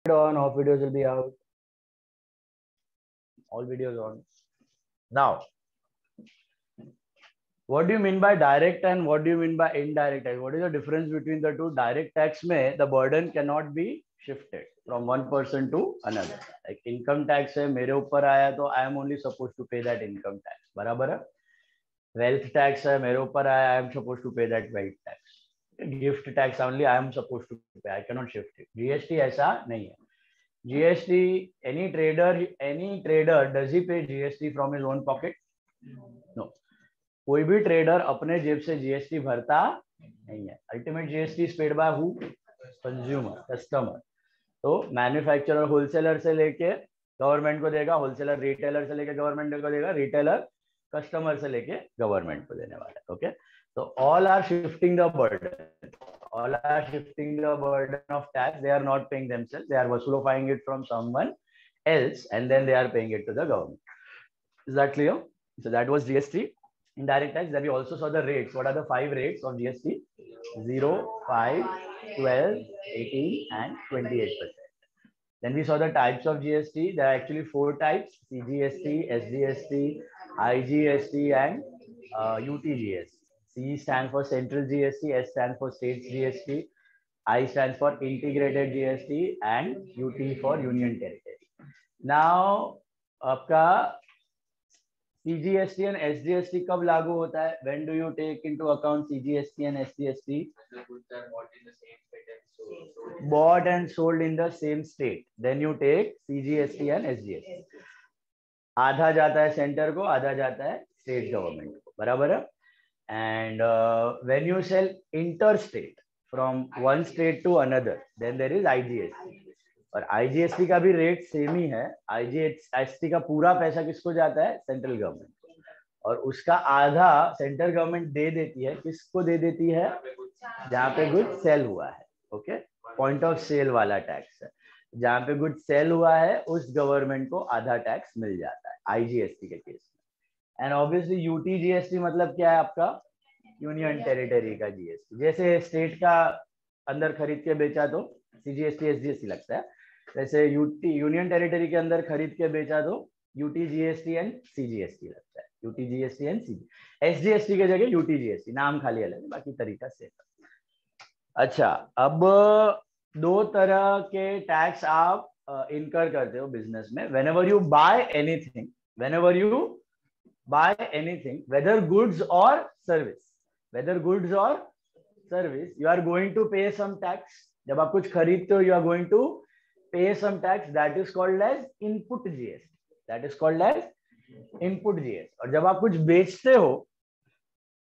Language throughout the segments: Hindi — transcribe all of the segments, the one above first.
On, off videos will be out. All videos on. Now, what do you mean by direct and what do you mean by indirect tax? What is the difference between the two? Direct tax में the burden cannot be shifted from one person to another. Like income tax है मेरे ऊपर आया तो I am only supposed to pay that income tax. बराबर है? Wealth tax है मेरे ऊपर आया I am supposed to pay that wealth tax. Gift tax only I am supposed to pay. I cannot shift it. GST ऐसा नहीं है. GST, any trader, does he pay GST from his own pocket? No. कोई भी ट्रेडर अपने जेब से जीएसटी भरता नहीं है. Ultimate GST is paid by who? Consumer, customer. तो मैन्युफैक्चरर होलसेलर से लेके गवर्नमेंट को देगा, होलसेलर रिटेलर से लेके गवर्नमेंट को देगा, रिटेलर कस्टमर से लेके गवर्नमेंट को देने वाला है. ओके, तो all are shifting the burden. All are shifting the burden of tax. They are not paying themselves. They are vasulifying it from someone else, and then they are paying it to the government. Is that clear? So that was GST. Indirect tax. Then we also saw the rates. What are the 5 rates of GST? 0, 5, 12, 18, and 28%. Then we saw the types of GST. There are actually 4 types: CGST, SGST, IGST, and UTGST. C stands for Central GST, S stands for State GST, I stands for Integrated GST, and UT for Union Territory. Now, आपका CGST and SGST कब लागू होता है? When do you take into account CGST and SGST? Bought and sold in the same state. Then you take CGST and SGST. आधा जाता है सेंटर को, आधा जाता है स्टेट गवर्नमेंट को. बराबर है? And when you sell interstate from one state to another, then there is IGST. और IGST का भी रेट सेम ही है. IGST का पूरा पैसा किसको जाता है? सेंट्रल गवर्नमेंट को. और उसका आधा सेंट्रल गवर्नमेंट दे देती है. किसको दे देती है? जहाँ पे गुड सेल हुआ है. ओके, पॉइंट ऑफ सेल वाला टैक्स है. जहाँ पे गुड सेल हुआ है उस गवर्नमेंट को आधा टैक्स मिल जाता है IGST के केस में. एंड ऑब्वियसली यूटीजीएसटी मतलब क्या है? आपका यूनियन टेरिटरी का जीएसटी. जैसे स्टेट का अंदर खरीद के बेचा तो सीजीएसटी एसजीएसटी लगता है, वैसे यूनियन टेरिटरी के अंदर खरीद के बेचा तो यूटीजीएसटी एंड सीजीएसटी लगता है. UTGST and CG. एसजीएसटी के जगह यूटीजीएसटी, नाम खाली अलग है, बाकी तरीका सेम. अच्छा, अब 2 तरह के टैक्स आप इनकर करते हो बिजनेस में. whenever you buy anything, whether goods or service, you are going to pay some tax. जब आप कुछ खरीदते हो, you are going to pay some tax. That is called as input GST. और जब आप कुछ बेचते हो,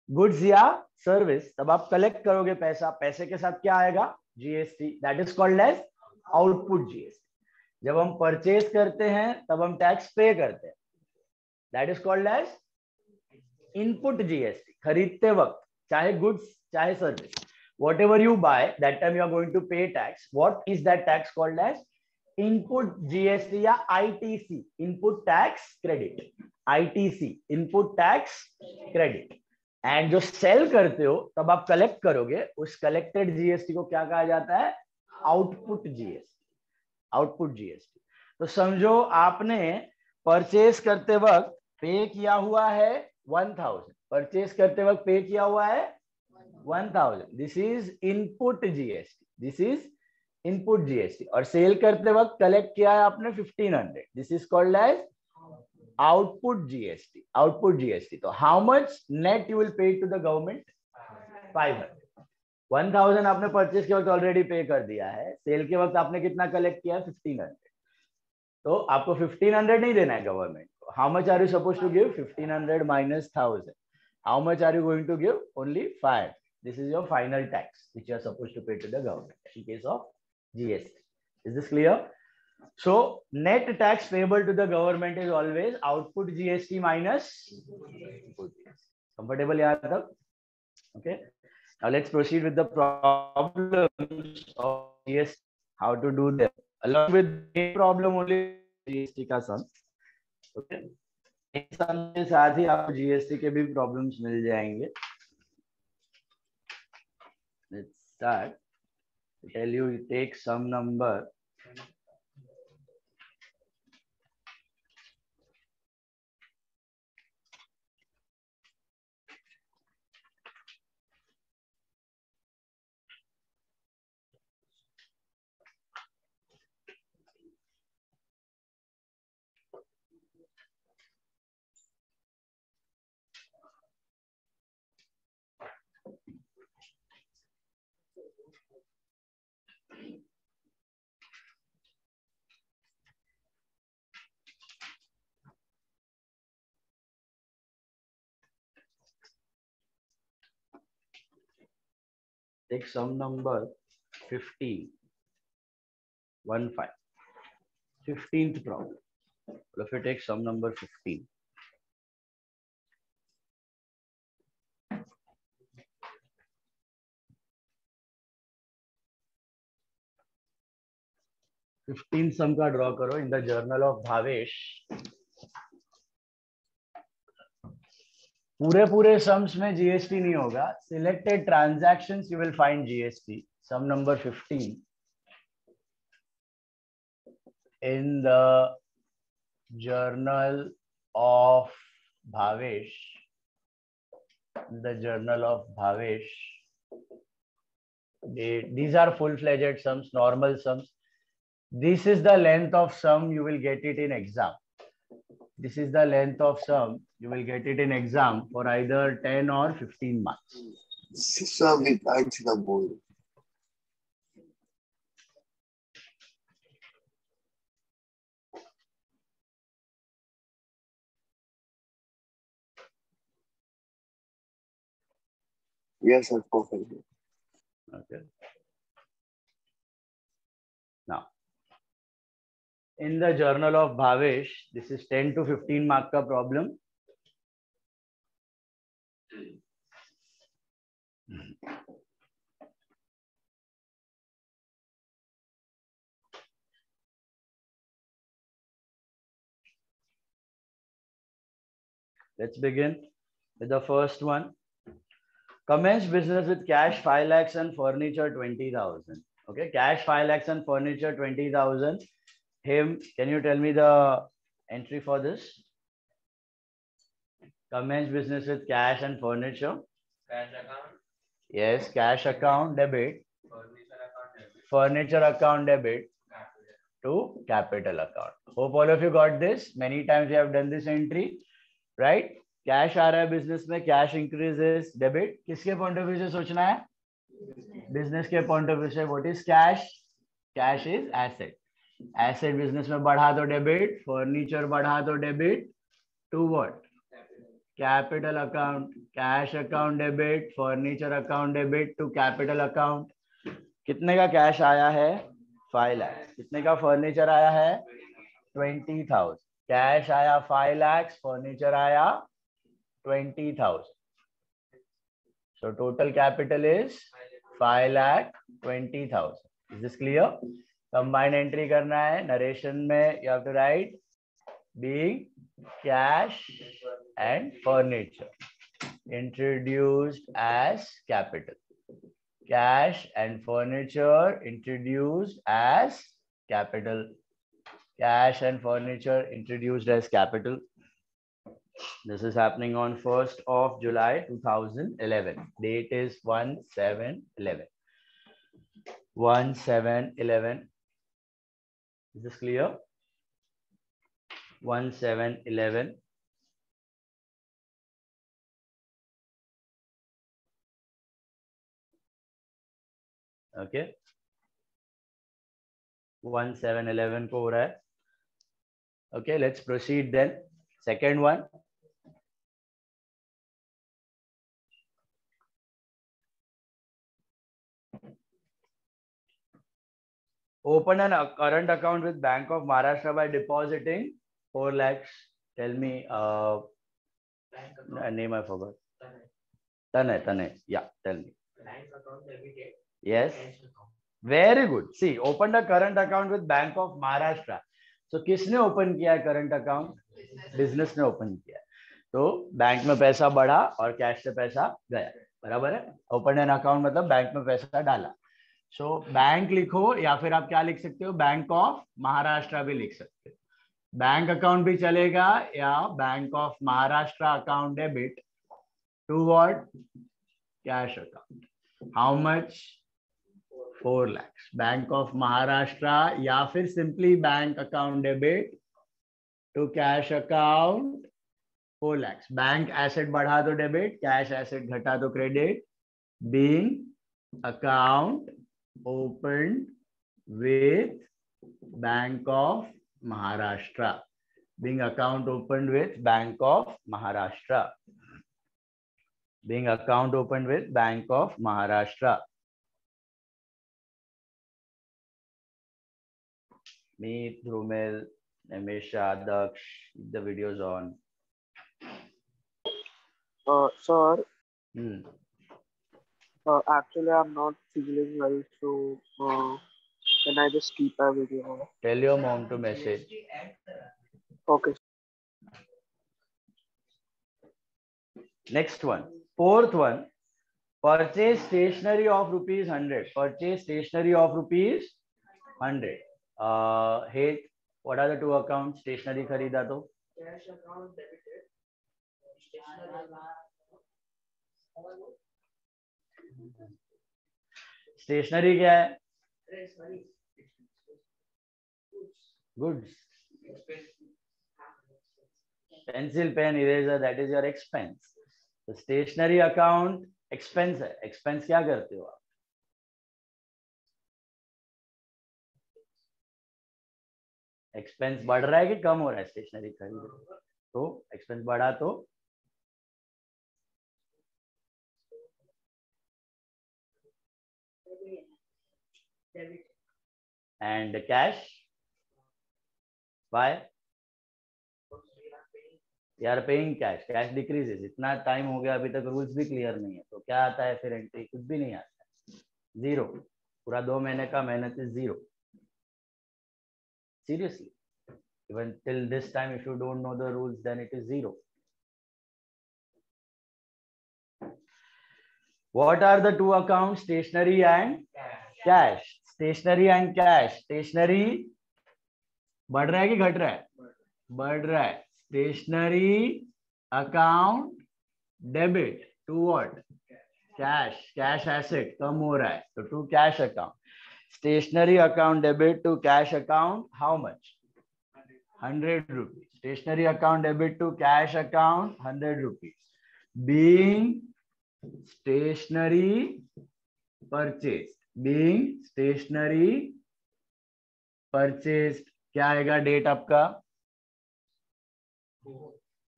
गुड्स या सर्विस, तब आप कलेक्ट करोगे पैसा. पैसे के साथ क्या आएगा? GST. That is called as output GST. जब हम परचेज करते हैं तब हम टैक्स पे करते हैं. That is called as input GST. खरीदते वक्त, चाहे गुड्स चाहे service, what you buy, that time you are going to pay tax. What is that tax called as? Input GST या ITC, input tax credit. ITC, input tax credit. And जो सेल करते हो तब आप कलेक्ट करोगे, उस कलेक्टेड जीएसटी को क्या कहा जाता है? Output GST. तो समझो आपने परचेज करते वक्त पे किया हुआ है 1000. परचेज करते वक्त पे किया हुआ है 1000. This is input GST. और सेल करते वक्त कलेक्ट किया है आपने 1500. This is called as output GST. तो how much net you will pay to the government? 500. 1000 आपने परचेज के वक्त ऑलरेडी पे कर दिया है. सेल के वक्त आपने कितना कलेक्ट किया? 1500. तो आपको 1500 नहीं देना है गवर्नमेंट को. How much are you suppose to give? 1500 minus 1000. How much are you going to give? Only 5. This is your final tax which you are supposed to pay to the government in case of GST. Is this clear? So net tax payable to the government is always output GST minus input GST. Comfortable yaar tab? Okay. Now let's proceed with the problems of GST. How to do them? Along with the problem only GST का sum. Okay. इस sum के साथ ही आपको GST के भी problems मिल जाएंगे. Let's start. Tell you take some number take sum number 15. 15th problem. Well, if you take sum number 15. सम का ड्रॉ करो in the journal of Bhavesh. पूरे सम्स में जीएसटी नहीं होगा. Selected transactions you will find GST. Sum number 15 in the journal of Bhavesh. The journal of Bhavesh. These are full-fledged sums, normal sums. This is the length of sum, you will get it in exam. This is the length of sum, you will get it in exam for either 10 or 15 marks. Sir, we can't see the board. Yes, sir, perfect. Okay. Now, in the journal of Bhavesh, this is 10 to 15 mark ka problem. Let's begin with the first one. Commence business with cash 5 lakhs and furniture 20,000. Okay, cash 5 lakhs and furniture 20,000. Him, can you tell me the entry for this? Commence business with cash and furniture. Cash account. Yes, cash account debit. Furniture account debit. Furniture account debit to capital account. Hope all of you got this. Many times we have done this entry, right? Cash आ रहा है बिजनेस में, कैश इंक्रीजेस, डेबिट किसके पॉइंट ऑफ व्यू से सोचना है? बिजनेस के पॉइंट ऑफ व्यू से. What is cash? Cash is asset. Asset business में बढ़ा तो डेबिट, फर्नीचर बढ़ा तो debit to what? Capital account. Cash account debit, furniture account debit to capital account. कितने का कैश आया है? 5 लाख. कितने का फर्नीचर आया है? 20,000. कैश आया 5 लाख, फर्नीचर आया 20,000. So total capital is 5,20,000. Is this clear? Combined entry करना है. Narration में you have to write being cash and furniture introduced as capital. Cash and furniture introduced as capital. Cash and furniture introduced as capital. This is happening on 1st of July 2011. Date is 1/7/11. 1/7/11. Is this clear? 1/7/11. Okay. 1/7/11 को हो रहा है. Okay, let's proceed then. Second one. Open a current account with Bank of Maharashtra by depositing 4 lakhs. Tell me, name I forgot. Tanay. Yeah, tell me. Bank account debited. Yes. Very good. See, opened a current account with Bank of Maharashtra. So, किसने open किया है current account? Business ने open किया. तो बैंक में पैसा बढ़ा और कैश से पैसा गया. बराबर है? Open an account मतलब बैंक में पैसा डाला. सो बैंक लिखो या फिर आप क्या लिख सकते हो? बैंक ऑफ महाराष्ट्र भी लिख सकते हो. बैंक अकाउंट भी चलेगा या bank of Maharashtra account debit to what? Cash account. How much? 4 lakhs. Bank of Maharashtra या फिर simply bank account debit to cash account 4 lakhs. Bank asset बढ़ा तो डेबिट, कैश एसेट घटा तो credit. Being account opened with Bank of Maharashtra. Being account opened with Bank of Maharashtra. Being account opened with Bank of Maharashtra. Meet, Drumil, Nimesha, Daksh, keep the videos on. Sir, Hmm. actually, I'm not feeling well, so can I just keep a video? Tell your mom to message. Okay. Next one. Fourth one. Purchase stationery of rupees 100. Purchase stationery of rupees 100. Hey, what are the two accounts? Stationery खरीदा तो Cash account debited. Stationery stationery क्या है? Goods. Pencil, pen, eraser, that is your expense. तो स्टेशनरी अकाउंट एक्सपेंस है. एक्सपेंस क्या करते हो आप? एक्सपेंस बढ़ रहा है कि कम हो रहा है? स्टेशनरी खरीद तो एक्सपेंस बढ़ा तो एंड कैश बाय यार पेइंग कैश. Cash decreases. इतना टाइम हो गया अभी तक रूल्स भी क्लियर नहीं है तो क्या आता है फिर एंट्री? कुछ भी नहीं आता है. जीरो. पूरा 2 महीने का मेहनत is zero. Seriously, even till this time if you don't know the rules then it is zero. What are the two accounts? Stationery and cash. Stationery and cash. Stationery बढ़ रहा है कि घट रहा है? बढ़ रहा है. Stationery account debit to what? Cash. Cash asset कम हो रहा है तो to cash account. Stationery account debit to cash account, how much? 100 rupees. Stationery account debit to cash account, 100 rupees. Being stationery purchased. Being stationery purchased. क्या आएगा डेट आपका?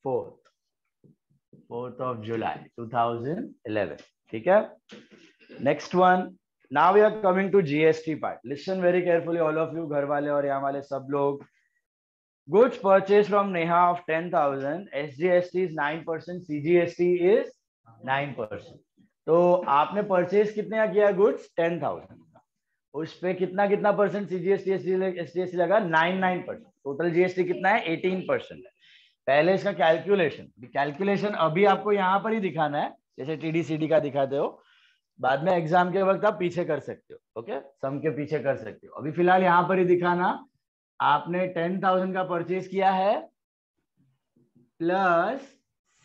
4th of July 2011. ठीक है. Next one. Now we are coming to GST part. Listen very carefully, all of you, घर वाले और यहाँ वाले सब लोग. Goods purchased from Neha of 10,000. SGST is 9%. CGST is 9%. तो आपने परचेज कितने का किया? गुड्स 10,000 का. उस पे कितना कितना परसेंट CGST SGST लगा? 9%. टोटल GST कितना है? 18% है. पहले इसका कैलकुलेशन अभी आपको यहाँ पर ही दिखाना है, जैसे TDCD का दिखाते हो. बाद में एग्जाम के वक्त आप पीछे कर सकते हो. ओके, सम के पीछे कर सकते हो. अभी फिलहाल यहाँ पर ही दिखाना. आपने 10,000 का परचेज किया है प्लस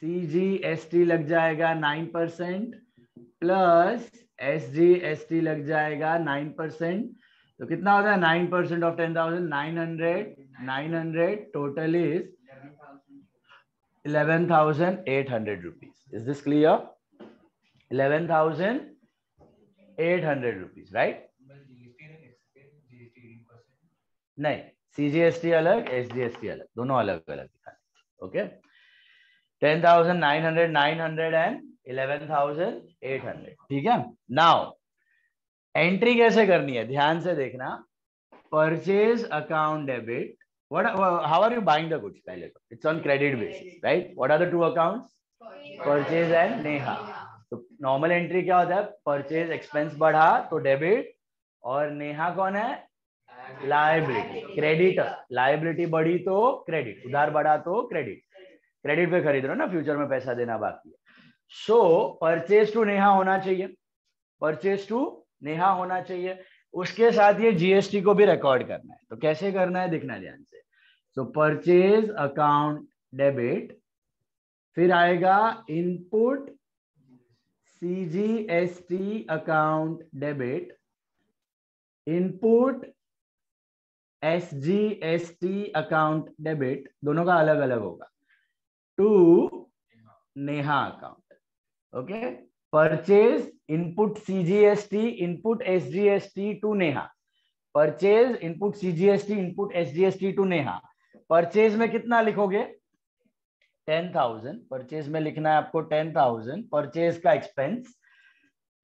CGST लग जाएगा 9% प्लस SGST लग जाएगा 9%. तो कितना होता है? 9% of 10,000 900. Total is 11,800 rupees. Is this clear? 11,800 rupees, right? नहीं, CGST अलग, SGST अलग, दोनों अलग अलग दिखाने. Okay, 10,900, 900 and 11,800. ठीक है. नाउ एंट्री कैसे करनी है? ध्यान से देखना. Purchase account debit. How are you buying the goods? पहले तो it's on credit basis, right? What are the two accounts? Purchase and Neha. तो नॉर्मल एंट्री क्या होता है? परचेज एक्सपेंस बढ़ा तो डेबिट, और नेहा कौन है? Liability, creditor. लायबिलिटी बढ़ी तो क्रेडिट, उधार बढ़ा तो क्रेडिट. क्रेडिट पे खरीद रहे हो ना, फ्यूचर में पैसा देना बाकी है. सो परचेज टू नेहा होना चाहिए. परचेज टू नेहा होना चाहिए. उसके साथ ये GST को भी रिकॉर्ड करना है. तो कैसे करना है दिखना ध्यान से. सो परचेज अकाउंट डेबिट, फिर आएगा input CGST account debit, input SGST account debit, दोनों का अलग अलग होगा, to Neha account. Okay, purchase input CGST input SGST to Neha. Purchase input CGST input SGST to Neha. Purchase में कितना लिखोगे? 10,000. परचेज में लिखना है आपको 10,000. परचेज का एक्सपेंस.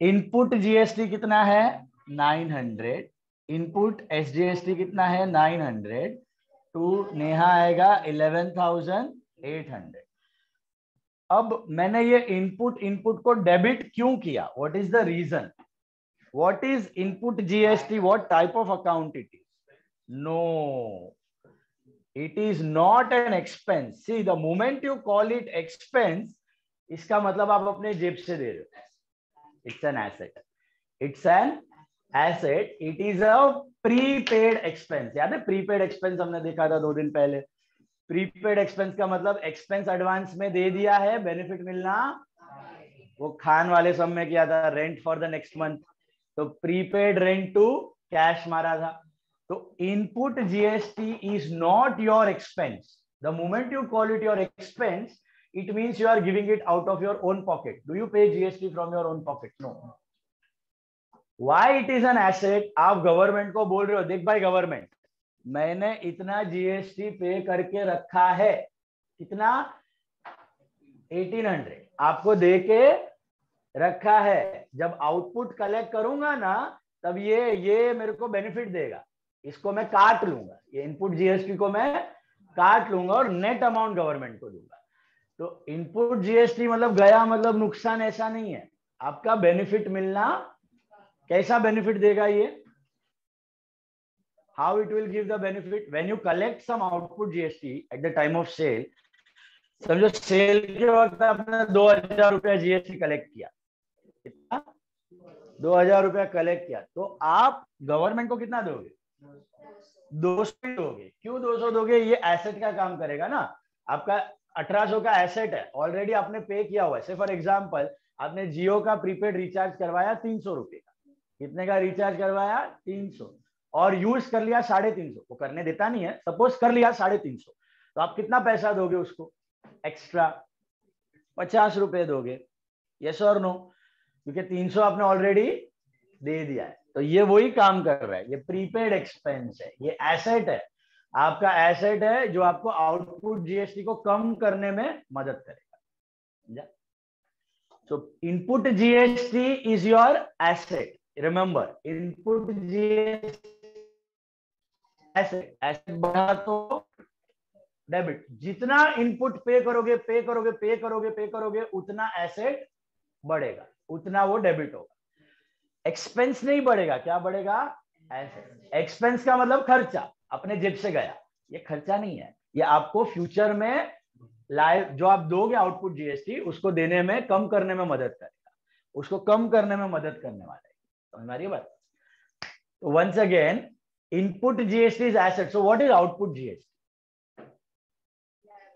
इनपुट GST कितना है? 900. इनपुट एसजीएसटी कितना है 900 टू नेहा आएगा 11,800। अब मैंने ये इनपुट को डेबिट क्यों किया? What is the reason? What is input GST? What type of account it is? No, it is not an expense. See, the moment you call it expense, इसका मतलब आप अपने जेब से दे रहे हो। It's an asset, it's an asset, it is a prepaid expense. याद है प्रीपेड एक्सपेंस हमने देखा था 2 दिन पहले। प्रीपेड एक्सपेंस का मतलब एक्सपेंस एडवांस में दे दिया है, बेनिफिट मिलना वो खान वाले सब में किया था, rent for the next month, तो प्रीपेड रेंट टू कैश मारा था। तो input GST is not your expense. The moment you call it your expense, it means you are giving it out of your own pocket. Do you pay GST from your own pocket? No. Why it is an asset? आप गवर्नमेंट को बोल रहे हो, देख भाई गवर्नमेंट, मैंने इतना जीएसटी पे करके रखा है, कितना 1800 आपको दे के रखा है। जब आउटपुट कलेक्ट करूंगा ना, तब ये मेरे को बेनिफिट देगा, इसको मैं काट लूंगा, ये इनपुट जीएसटी को मैं काट लूंगा और नेट अमाउंट गवर्नमेंट को दूंगा। तो इनपुट जीएसटी मतलब गया, मतलब नुकसान, ऐसा नहीं है। आपका बेनिफिट मिलना, कैसा बेनिफिट देगा ये? How it will give the benefit? When you collect some output GST at the time of sale, समझो सेल के वक्त आपने 2000 रुपया जीएसटी कलेक्ट किया, कितना? 2000 रुपया कलेक्ट किया, तो आप गवर्नमेंट को कितना दोगे? 200 दोगे। क्यों 200 दोगे? ये एसेट का काम करेगा ना। आपका 1800 का एसेट है, ऑलरेडी आपने पे किया हुआ है। से फॉर एग्जांपल आपने जियो का प्रीपेड रिचार्ज करवाया 300 रुपए का, कितने का रिचार्ज करवाया? 300, और यूज कर लिया 350, वो करने देता नहीं है, सपोज कर लिया 350, तो आप कितना पैसा दोगे उसको एक्स्ट्रा? 50 रुपए दोगे। यस और नो? क्योंकि 300 आपने ऑलरेडी दे दिया है। तो ये वही काम कर रहा है, ये प्रीपेड एक्सपेंस है, ये एसेट है, आपका एसेट है जो आपको आउटपुट जीएसटी को कम करने में मदद करेगा। सो input GST is your asset. Remember, input GST asset, asset बढ़ा तो डेबिट। जितना इनपुट पे करोगे पे करोगे पे करोगे पे करोगे, उतना एसेट बढ़ेगा, उतना वो डेबिट होगा। एक्सपेंस नहीं बढ़ेगा, क्या बढ़ेगा? एसेट। एक्सपेंस का मतलब खर्चा, अपने जेब से गया, ये खर्चा नहीं है, ये आपको फ्यूचर में लाइव जो आप दोगे आउटपुट जीएसटी, उसको देने में, कम करने में मदद करेगा, उसको कम करने में मदद करने वाला है। समझ में आ रही है बात? तो once again, input GST is asset. So what is output GST?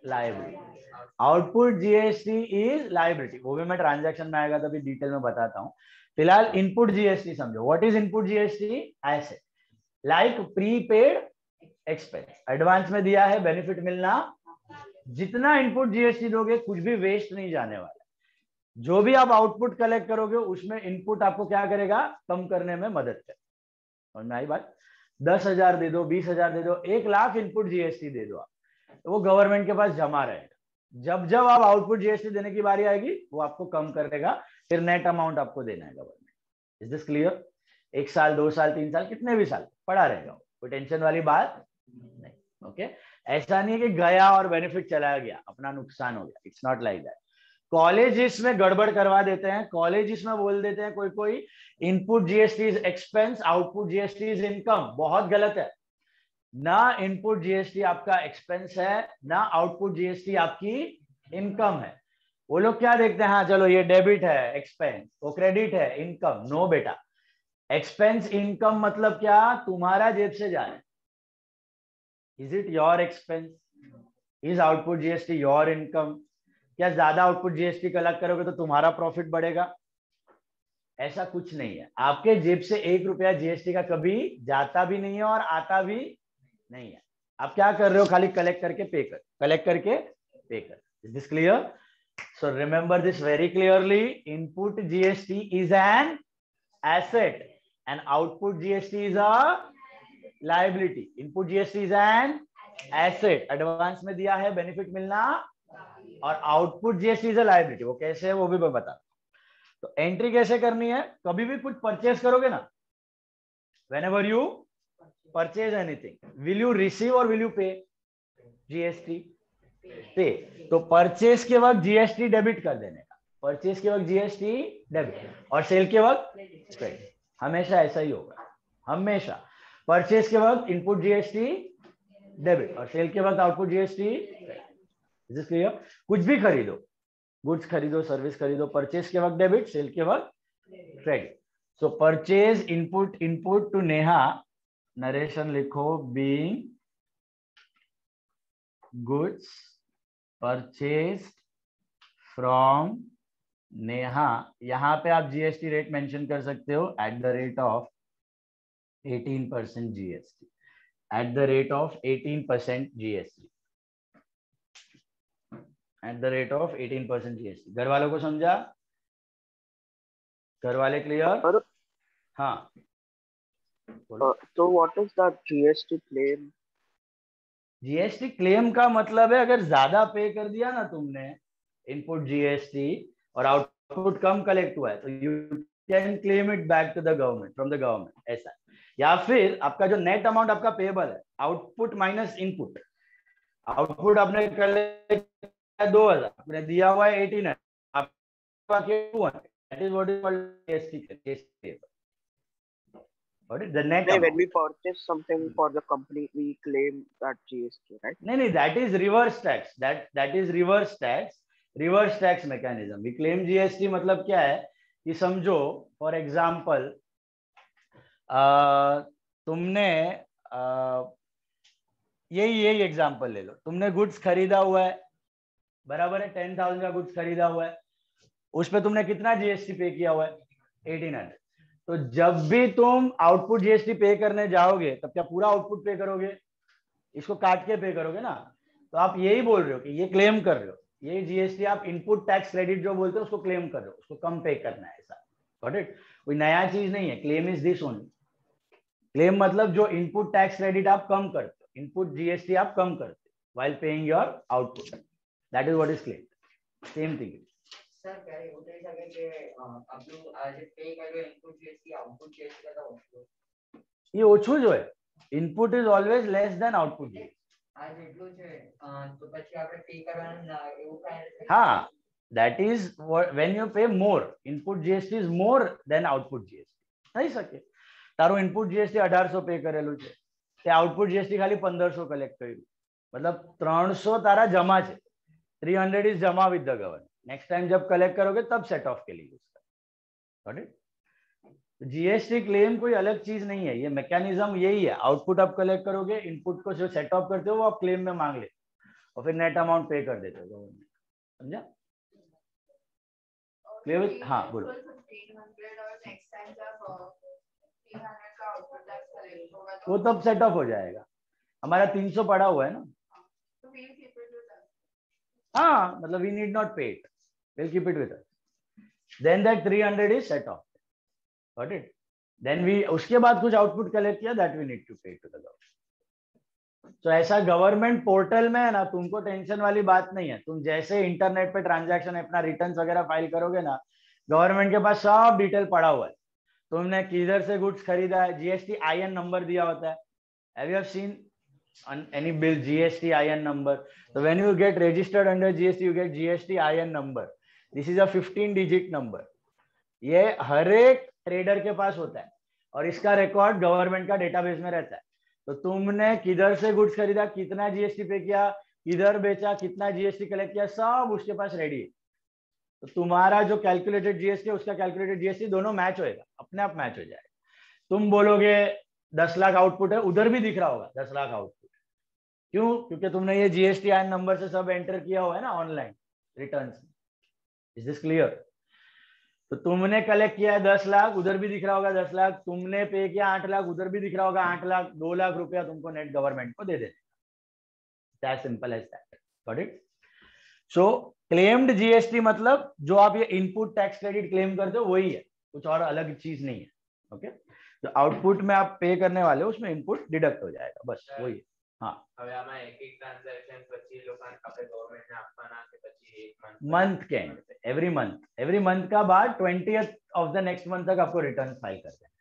Liability. Output GST is liability. वो भी मैं ट्रांजैक्शन में आएगा तभी डिटेल में बताता हूँ। फिलहाल इनपुट जीएसटी समझो। What is input GST? Asset, like prepaid expense, advance में दिया है, बेनिफिट मिलना। जितना इनपुट जीएसटी दोगे, कुछ भी वेस्ट नहीं जाने वाला। जो भी आप आउटपुट कलेक्ट करोगे, उसमें इनपुट आपको क्या करेगा? कम करने में मदद करेगा। समझ में आई बात? 10,000 दे दो, 20,000 दे दो, 1,00,000 इनपुट जीएसटी दे दो आप, तो वो गवर्नमेंट के पास जमा रहेगा। जब जब आप आउटपुट जीएसटी देने की बारी आएगी, वो आपको कम कर देगा, फिर नेट अमाउंट आपको देना है गवर्नमेंट। Is this clear? 1 साल, 2 साल, 3 साल, कितने भी साल पड़ा रहेगा, कोई टेंशन वाली बात नहीं। ओके, ऐसा नहीं है कि गया और बेनिफिट चला गया, अपना नुकसान हो गया। It's not like that. Colleges में गड़बड़ करवा देते हैं, कॉलेजेस में बोल देते हैं कोई input GST is expense, output GST is income. बहुत गलत है। ना इनपुट जीएसटी आपका एक्सपेंस है, ना आउटपुट जीएसटी आपकी इनकम है। वो लोग क्या देखते हैं? हाँ चलो ये डेबिट है एक्सपेंस, वो क्रेडिट है इनकम। नो बेटा, एक्सपेंस इनकम मतलब क्या? तुम्हारा जेब से जा रहा है। Is it your expense? Is output GST your income? क्या ज्यादा आउटपुट जीएसटी कलेक्ट करोगे तो तुम्हारा प्रॉफिट बढ़ेगा? ऐसा कुछ नहीं है। आपके जेब से 1 रुपया जीएसटी का कभी जाता भी नहीं है और आता भी नहीं है। आप क्या कर रहे हो? खाली कलेक्ट करके पे कर, कलेक्ट करके पे कर। Is this clear? So remember this very clearly. Input GST is an asset and output GST is a liability. Input GST is an asset, advance में दिया है, बेनिफिट मिलना, और output GST is a liability. वो कैसे है वो भी मैं बता। तो एंट्री कैसे करनी है? कभी भी कुछ परचेस करोगे ना, whenever you purchase anything, will you receive or will you pay GST? पे. तो परचेस के वक्त जीएसटी डेबिट कर देने का, परचेस के वक्त जीएसटी डेबिट और सेल के वक्त क्रेडिट. हमेशा ऐसा ही होगा, हमेशा परचेस के वक्त इनपुट जीएसटी डेबिट और सेल के वक्त output GST. Is this clear? कुछ भी खरीदो, गुड्स खरीदो, सर्विस खरीदो, परचेस के वक्त डेबिट, सेल के वक्त credit. So purchase input, input to Neha, narration लिखो, being goods purchased from Neha. यहां पे आप जीएसटी रेट मेंशन कर सकते हो at the rate of 18% GST, at the rate of 18% GST, at the rate of 18% GST. घर वालों को समझा? घर वाले क्लियर? हाँ. तो what is that GST claim? GST claim का मतलब है अगर ज्यादा पे कर दिया ना तुमने इनपुट जीएसटी और आउटपुट कम कलेक्ट हुआ है तो you can claim it back to the government, from the government. ऐसा. या फिर आपका जो नेट अमाउंट आपका पेएबल है, आउटपुट माइनस इनपुट, आउटपुट आपने कलेक्ट 2000, आपने दिया हुआ है 1800, आपका 200, that is what is called GST. What is the net amount? When we purchase something for the company, we claim that GST, right? No, that is reverse tax. That is reverse tax. Reverse tax mechanism. We claim GST मतलब क्या है कि समझो for example तुमने यही एग्जांपल ले लो. तुमने गुड्स खरीदा हुआ है, बराबर है, 10,000 का गुड्स खरीदा हुआ है, उस पर तुमने कितना जीएसटी पे किया हुआ है? 1800. तो जब भी तुम आउटपुट जीएसटी पे करने जाओगे तब क्या पूरा आउटपुट पे करोगे? इसको काट के पे करोगे ना. तो आप यही बोल रहे हो कि ये क्लेम कर रहे हो, ये जीएसटी आप इनपुट टैक्स क्रेडिट जो बोलते हो उसको क्लेम कर रहे हो, उसको कम पे करना है. ऐसा गॉट इट? कोई नया चीज नहीं है. Claim is this only. Claim मतलब जो इनपुट टैक्स क्रेडिट आप कम करते हो, इनपुट जीएसटी आप कम करते हो while paying your output, that is what is claim. Same thing. Sir क्या ये होता है कि अब जो आज पे કર્યો ઇનપુટ જીએસટી આઉટપુટ જીએસટી કરતા ઓછું, ये ઓછું જ હોય. Input is always less than output GST. आज એટલું છે તો પછી આપણે પે કરવાનું એવું કાંઈ? हाँ, that is when you pay more. Input GST is more than output GST. થઈ શકે. તારું ઇનપુટ જીએસટી 1800 પે કરેલું છે, તે આઉટપુટ જીએસટી ખાલી 1500 કલેક્ટ કર્યું, मतलब 300 તારા જમા છે, 300 इज जमा with the government. Next time जब कलेक्ट करोगे तब सेट ऑफ के लिए यूज करो. जीएसटी क्लेम कोई अलग चीज नहीं है, ये मैकेनिज्म यही है. आउटपुट आप कलेक्ट करोगे, इनपुट को जो सेट ऑफ करते हो वो आप क्लेम में मांग लेते हो और फिर नेट अमाउंट पे कर देते हो गवर्नमेंट. समझा? क्लियर? हाँ बोलो. वो तब सेट ऑफ हो जाएगा. हमारा 300 पड़ा हुआ है ना. हाँ, मतलब we need not pay it. We'll keep it with us. Then that 300 is set off. Got it? Then we उसके बाद कुछ आउटपुट कलेक्ट किया, that we need to pay to the government. तो ऐसा गवर्नमेंट पोर्टल में है ना, तुमको टेंशन वाली बात नहीं है. तुम जैसे इंटरनेट पे ट्रांजैक्शन अपना रिटर्न्स वगैरह फाइल करोगे ना, गवर्नमेंट के पास सब डिटेल पड़ा हुआ है. तुमने किधर से गुड्स खरीदा है, जीएसटी आईएन नंबर दिया होता है. Have you seen on any bill GST IN number? So when you get registered under GST, you get GST IN number. This is a 15-digit number. ये हर एक ट्रेडर के पास होता है और इसका रिकॉर्ड गवर्नमेंट का डेटाबेस में रहता है. तो तुमने किधर से गुड्स खरीदा, कितना जीएसटी पे किया, किधर बेचा, कितना जीएसटी कलेक्ट किया, सब उसके पास रेडी है. तो तुम्हारा जो कैलकुलेटेड जीएसटी है उसका कैलकुलेटेड जीएसटी दोनों मैच होएगा, अपने आप मैच हो जाएगा. तुम बोलोगे 10 लाख आउटपुट है, उधर भी दिख रहा होगा 10 लाख आउटपुट. क्यों? क्योंकि तुमने ये जीएसटी आईएन नंबर से सब एंटर किया हुआ है ना online returns. Is this clear? तो तुमने कलेक्ट किया है 10 लाख, उधर भी दिख रहा होगा 10 लाख. तुमने पे किया 8 लाख, उधर भी दिख रहा होगा 8 लाख. 2 लाख रुपया तुमको नेट गवर्नमेंट को दे देना. As simple as that. Got it? So claimed GST मतलब जो आप ये इनपुट टैक्स क्रेडिट क्लेम करते हो वही है, कुछ और अलग चीज नहीं है. ओके? तो आउटपुट में आप पे करने वाले हो, उसमें इनपुट डिडक्ट हो जाएगा, बस वही है. हाँ, હવે આમાં એક એક ટ્રાન્ઝેક્શન પછી લોકોને આપણે ગવર્નમેન્ટને આપવાના કે પછી એક मंथ के एंड पे, एवरी मंथ का बाद 20th of the next month तक आपको रिटर्न फाइल कर देना.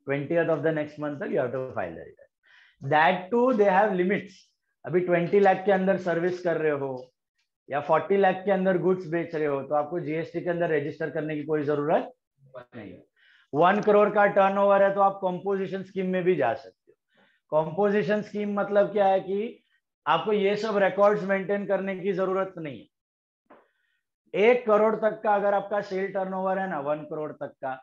20th of the next month तक you have to file the return. That too they have limits. अभी 20 लाख के अंदर सर्विस कर रहे हो या 40 लाख के अंदर गुड्स बेच रहे हो तो आपको जीएसटी के अंदर रजिस्टर करने की कोई जरूरत नहीं है। 1 करोड़ का टर्नओवर है तो आप कॉम्पोजिशन स्कीम में भी जा सकते हो। कॉम्पोजिशन स्कीम मतलब क्या है कि आपको ये सब रिकॉर्ड्स मेंटेन करने की जरूरत नहीं है। 1 करोड़ तक का अगर आपका सेल टर्नओवर है ना, 1 करोड़ तक का,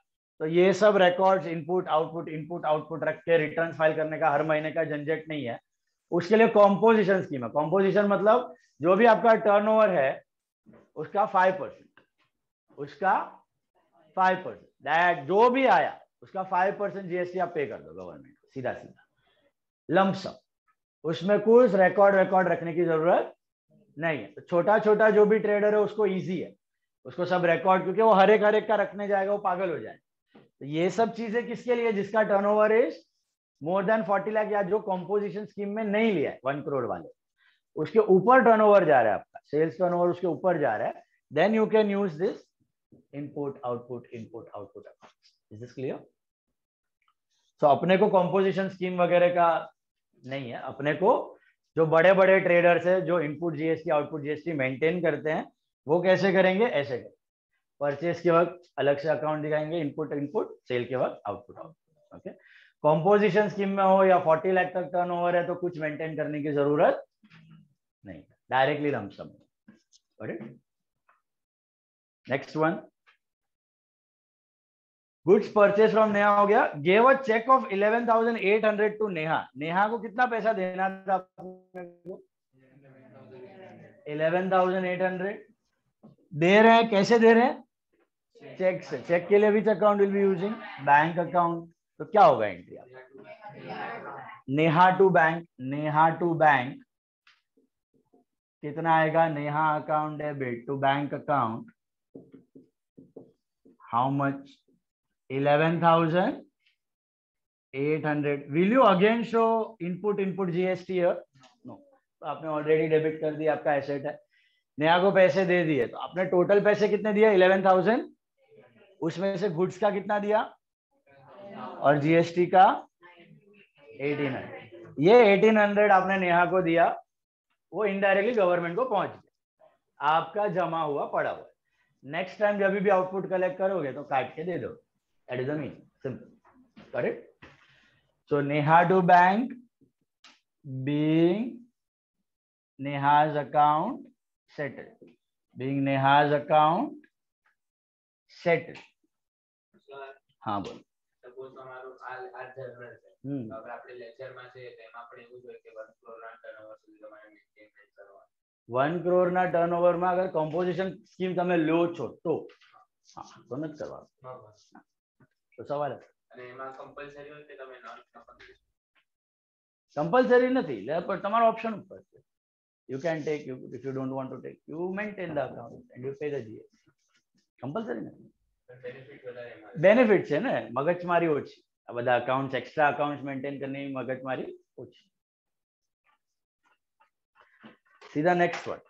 तो ये सब रिकॉर्ड्स इनपुट आउटपुट रख के रिटर्न फाइल करने का हर महीने का झंझट नहीं है। उसके लिए कॉम्पोजिशन स्कीम है। कॉम्पोजिशन मतलब जो भी आपका टर्नओवर है उसका 5%, उसका 5%, दैट जो भी आया उसका 5% जीएसटी आप पे कर दो गवर्नमेंट को, सीधा सीधा लमसम। उसमें कुछ रिकॉर्ड रखने की जरूरत नहीं है। तो छोटा छोटा जो भी ट्रेडर है उसको इजी है, उसको सब रिकॉर्ड, क्योंकि वो हर एक का रखने जाएगा वो पागल हो जाए। तो ये सब चीजें किसके लिए? जिसका turnover is more than 40 lakh या जो कॉम्पोजिशन स्कीम में नहीं लिया है 1 करोड़ वाले, उसके ऊपर टर्नओवर जा रहा है आपका, सेल्स टर्नओवर उसके ऊपर जा रहा है, then you can use this input output account. Is this clear? So अपने को कॉम्पोजिशन स्कीम वगैरह का नहीं है। अपने को जो बड़े बड़े ट्रेडर्स है जो input GST output GST maintain करते हैं वो कैसे करेंगे? ऐसे करेंगे। परचेस के वक्त अलग से अकाउंट दिखाएंगे, इनपुट, सेल के वक्त आउटपुट। ओके, कॉम्पोजिशन स्कीम में हो या 40 लाख तक टर्नओवर है तो कुछ मेंटेन करने की जरूरत नहीं, directly lump sum. Next one, goods purchase from Neha हो गया। Gave a cheque of 11,800 to Neha. Neha को कितना पैसा देना था? 11,800 दे रहे हैं। कैसे दे रहे हैं? चेक से। चेक के लिए which account will be using? Bank account. तो क्या होगा एंट्री? नेहा टू बैंक कितना आएगा? Neha account debit to bank account how much? 11,800। Will you again show input GST here? No. तो आपने ऑलरेडी डेबिट कर दिया, आपका एसेट है। नेहा को पैसे दे दिए तो आपने टोटल पैसे कितने दिए? 11,000। उसमें से गुड्स का कितना दिया और जीएसटी का 1,800। ये 1,800 आपने नेहा को दिया, वो इनडायरेक्टली गवर्नमेंट को पहुंच गया, आपका जमा हुआ पड़ा हुआ। नेक्स्ट टाइम जब भी आउटपुट कलेक्ट करोगे तो काट के दे दो। That is the mean, simple, correct? So Neha to bank being Neha's account settled, being Neha's account settled. हाँ बोलो। સપોઝ તમારું આ જર્નલ છે, તો હવે આપણે લેક્ચરમાં છે તેમાં આપણે એવું જોઈએ કે 1 કરોડના ટર્નઓવર સુધી તમારે મેન્ટેન કરવાનું। 1 કરોડના ટર્નઓવરમાં અગર કોમ્પોઝિશન સ્કીમ તમે લો છો તો હા તો નથી કરવાનું, તો સવાલ અને એમાં કમ્પલસરી હોય કે તમે નોન કમ્પલસરી નથી, પણ તમારો ઓપ્શન ઉપર છે. You can take, if you don't want to take, you maintain the account and you pay the GST. Compulsory નથી. બેનિફિટ છે ને, મગજમારી ઓછી. આ બધા અકાઉન્ટ્સ, એક્સ્ટ્રા અકાઉન્ટ્સ મેન્ટેન કરવાની મગજમારી ઓછી. सीधा next one,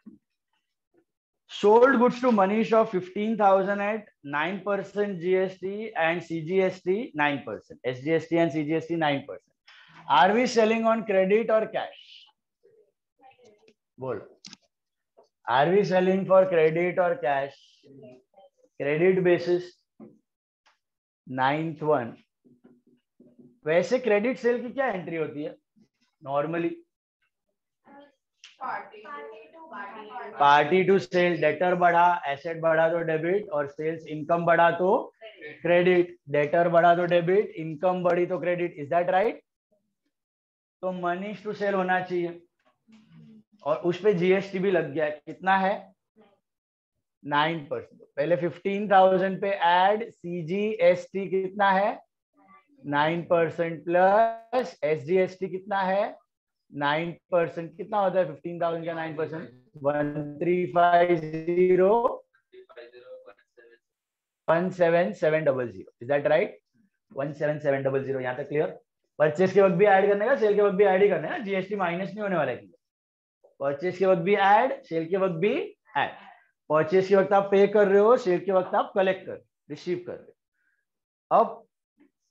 sold goods to Manish of 15,000 at 9% GST and CGST 9%, SGST and CGST 9%. Are we selling on credit or cash? बोलो, are we selling for credit or cash? Credit basis 9th one. वैसे क्रेडिट सेल की क्या एंट्री होती है normally? Party to sale, debtor बढ़ा, एसेट बढ़ा तो डेबिट, और सेल्स इनकम बढ़ा तो क्रेडिट, डेटर बढ़ा तो डेबिट, इनकम बढ़ी तो क्रेडिट. Is that right? तो मनीष टू सेल होना चाहिए और उस पे जीएसटी भी लग गया. कितना है? 9%. पहले 15,000 पे ऐड सीजीएसटी कितना है? 9% प्लस एसजीएसटी कितना है? 9%. कितना होता है 15,000 का 9%? 1,350,17700. Is that right? 17700. यहाँ तक क्लियर? परचेस के वक्त भी ऐड करने का, सेल के वक्त भी ऐड ही करने का, जीएसटी माइनस नहीं होने वाला है. परचेस के वक्त भी ऐड, सेल के वक्त भी ऐड. परचेस के वक्त आप पे कर रहे हो, सेल के वक्त आप कलेक्ट कर रिसीव कर रहे हो. अब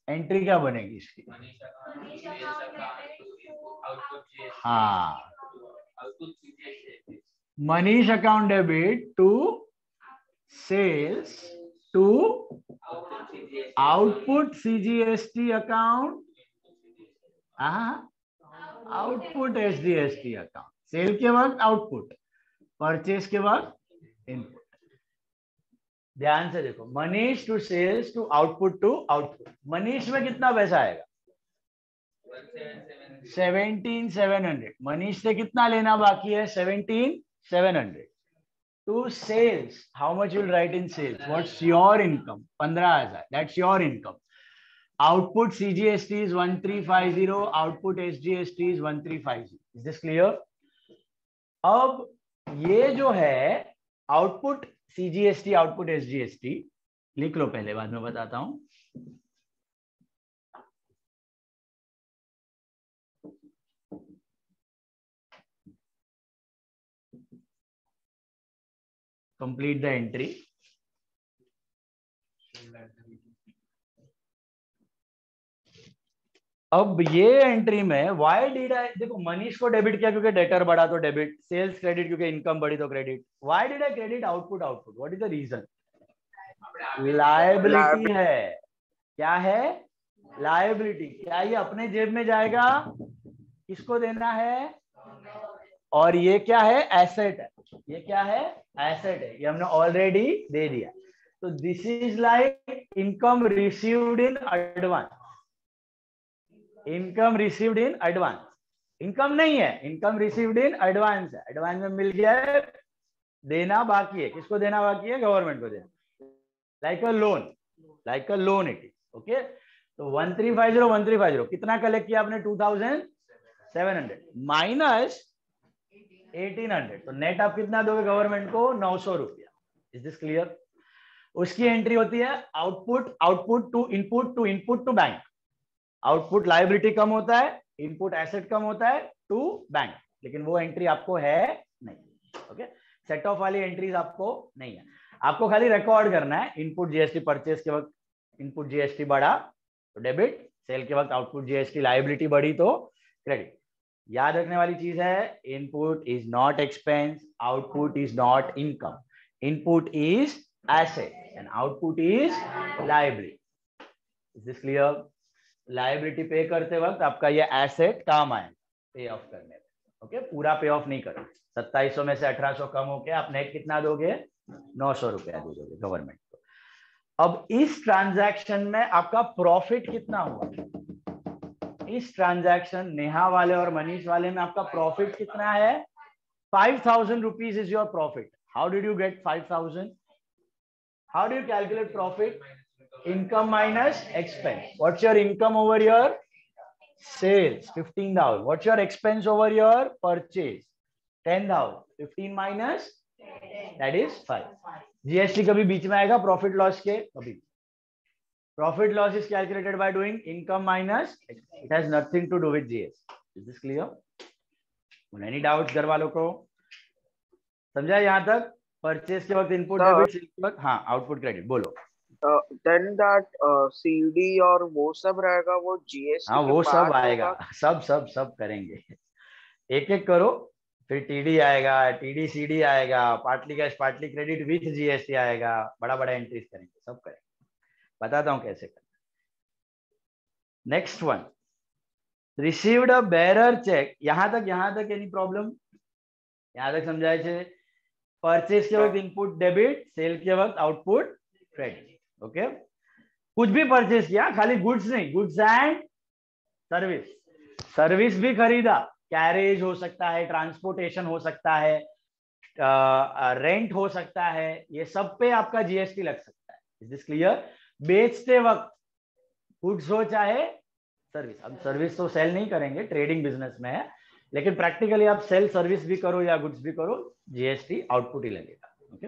एंट्री क्या बनेगी इसकी? Manish account sales account to output GST हाँ, output GST Manish account debit to sales to output CGST account, output SGST account. Sale के वक्त आउटपुट, परचेज के वक्त इनपुट। ध्यान से देखो, Manish to sales to output. Manish में कितना पैसा आएगा? 17,700। मनीष से कितना लेना बाकी है? 17,700। To sales, how much will write in sales? What's your income? 15,000। That's your income. Output CGST is 1350, output SGST is 1350. Is this clear? अब ये जो है आउटपुट CGST, आउटपुट SGST लिख लो पहले, बाद में बताता हूं। Complete the entry. अब ये एंट्री में वाई डिड आई, देखो मनीष को डेबिट किया क्योंकि डेटर बढ़ा तो डेबिट, सेल्स क्रेडिट क्योंकि इनकम बढ़ी तो credit. Why did I credit output? What is the reason? Liability है। क्या है? लायबिलिटी। क्या ये अपने जेब में जाएगा? किसको देना है? और ये क्या है? एसेट है। ये क्या है? एसेट है। ये हमने ऑलरेडी दे दिया। तो this is like income received in advance. Income received in advance. Income नहीं है, इनकम रिसीव्ड इन एडवांस है। एडवांस में मिल गया है, देना बाकी है। किसको देना बाकी है? गवर्नमेंट को देना। Like a loan, like a loan it is. Okay, तो 1350 कितना कलेक्ट किया आपने? 2700 माइनस 1800, तो नेट आप कितना दोगे गवर्नमेंट को? 900 रुपया। Is this clear? उसकी एंट्री होती है output, output to input to bank. Output liability कम होता है, इनपुट एसेट कम होता है टू बैंक, लेकिन वो एंट्री आपको है नहीं। ओके, सेट ऑफ वाली एंट्रीज आपको नहीं है। आपको खाली रिकॉर्ड करना है इनपुट जीएसटी परचेज के वक्त इनपुट जीएसटी बढ़ा तो डेबिट, सेल के वक्त आउटपुट जीएसटी लायबिलिटी बढ़ी तो क्रेडिट। याद रखने वाली चीज है, input is not expense, output is not income. Input is asset and output is liability. Is this clear? Liability पे करते वक्त आपका ये एसेट काम आएगा पे ऑफ करने में। ओके, पूरा पे ऑफ नहीं करो। 2700 में से 1800 कम हो के आप नेट कितना दोगे? 900 रुपया दे दोगे गवर्नमेंट को। अब इस ट्रांजैक्शन में आपका प्रॉफिट कितना हुआ? इस ट्रांजैक्शन नेहा वाले और मनीष वाले में आपका प्रॉफिट कितना है? 5,000 rupees is your profit. How did you get 5,000? How do you calculate profit? Income minus expense. What's your income over your sales? 15,000. What's your expense over your purchase? 10,000. 15 minus that is 5. GST कभी बीच में आएगा प्रॉफिट लॉस के? कभी। Profit loss is calculated by doing income minus expense. It has nothing to do with GST. Is this clear? Any doubts घर वालों को? समझा यहाँ तक? परचेज के वक्त इनपुट डेबिट, सेल के वक्त हाँ आउटपुट क्रेडिट। बोलो। then that CD और वो सब रहेगा, वो GST हाँ के वो बाद सब आएगा, होगा। सब करेंगे। एक एक करो, फिर टीडी आएगा, टीडी सीडी आएगा, partly cash partly credit with GST आएगा, बड़ा बड़ा एंट्रीज करेंगे, सब करेंगे। बताता हूँ कैसे करना। Next one, received a bearer check. यहां तक एनी प्रॉब्लम? यहां तक समझाए छे? परचेज के वक्त इनपुट डेबिट, सेल के वक्त आउटपुट क्रेडिट। ओके, कुछ भी परचेज किया, खाली गुड्स नहीं, गुड्स एंड सर्विस। सर्विस भी खरीदा, कैरेज हो सकता है, ट्रांसपोर्टेशन हो सकता है, रेंट हो सकता है, ये सब पे आपका जीएसटी लग सकता है। Is this clear? बेचते वक्त गुड्स हो चाहे सर्विस। अब सर्विस तो सेल नहीं करेंगे, ट्रेडिंग बिजनेस में है, लेकिन प्रैक्टिकली आप सेल सर्विस भी करो या गुड्स भी करो, जीएसटी आउटपुट ही लगेगा। ओके,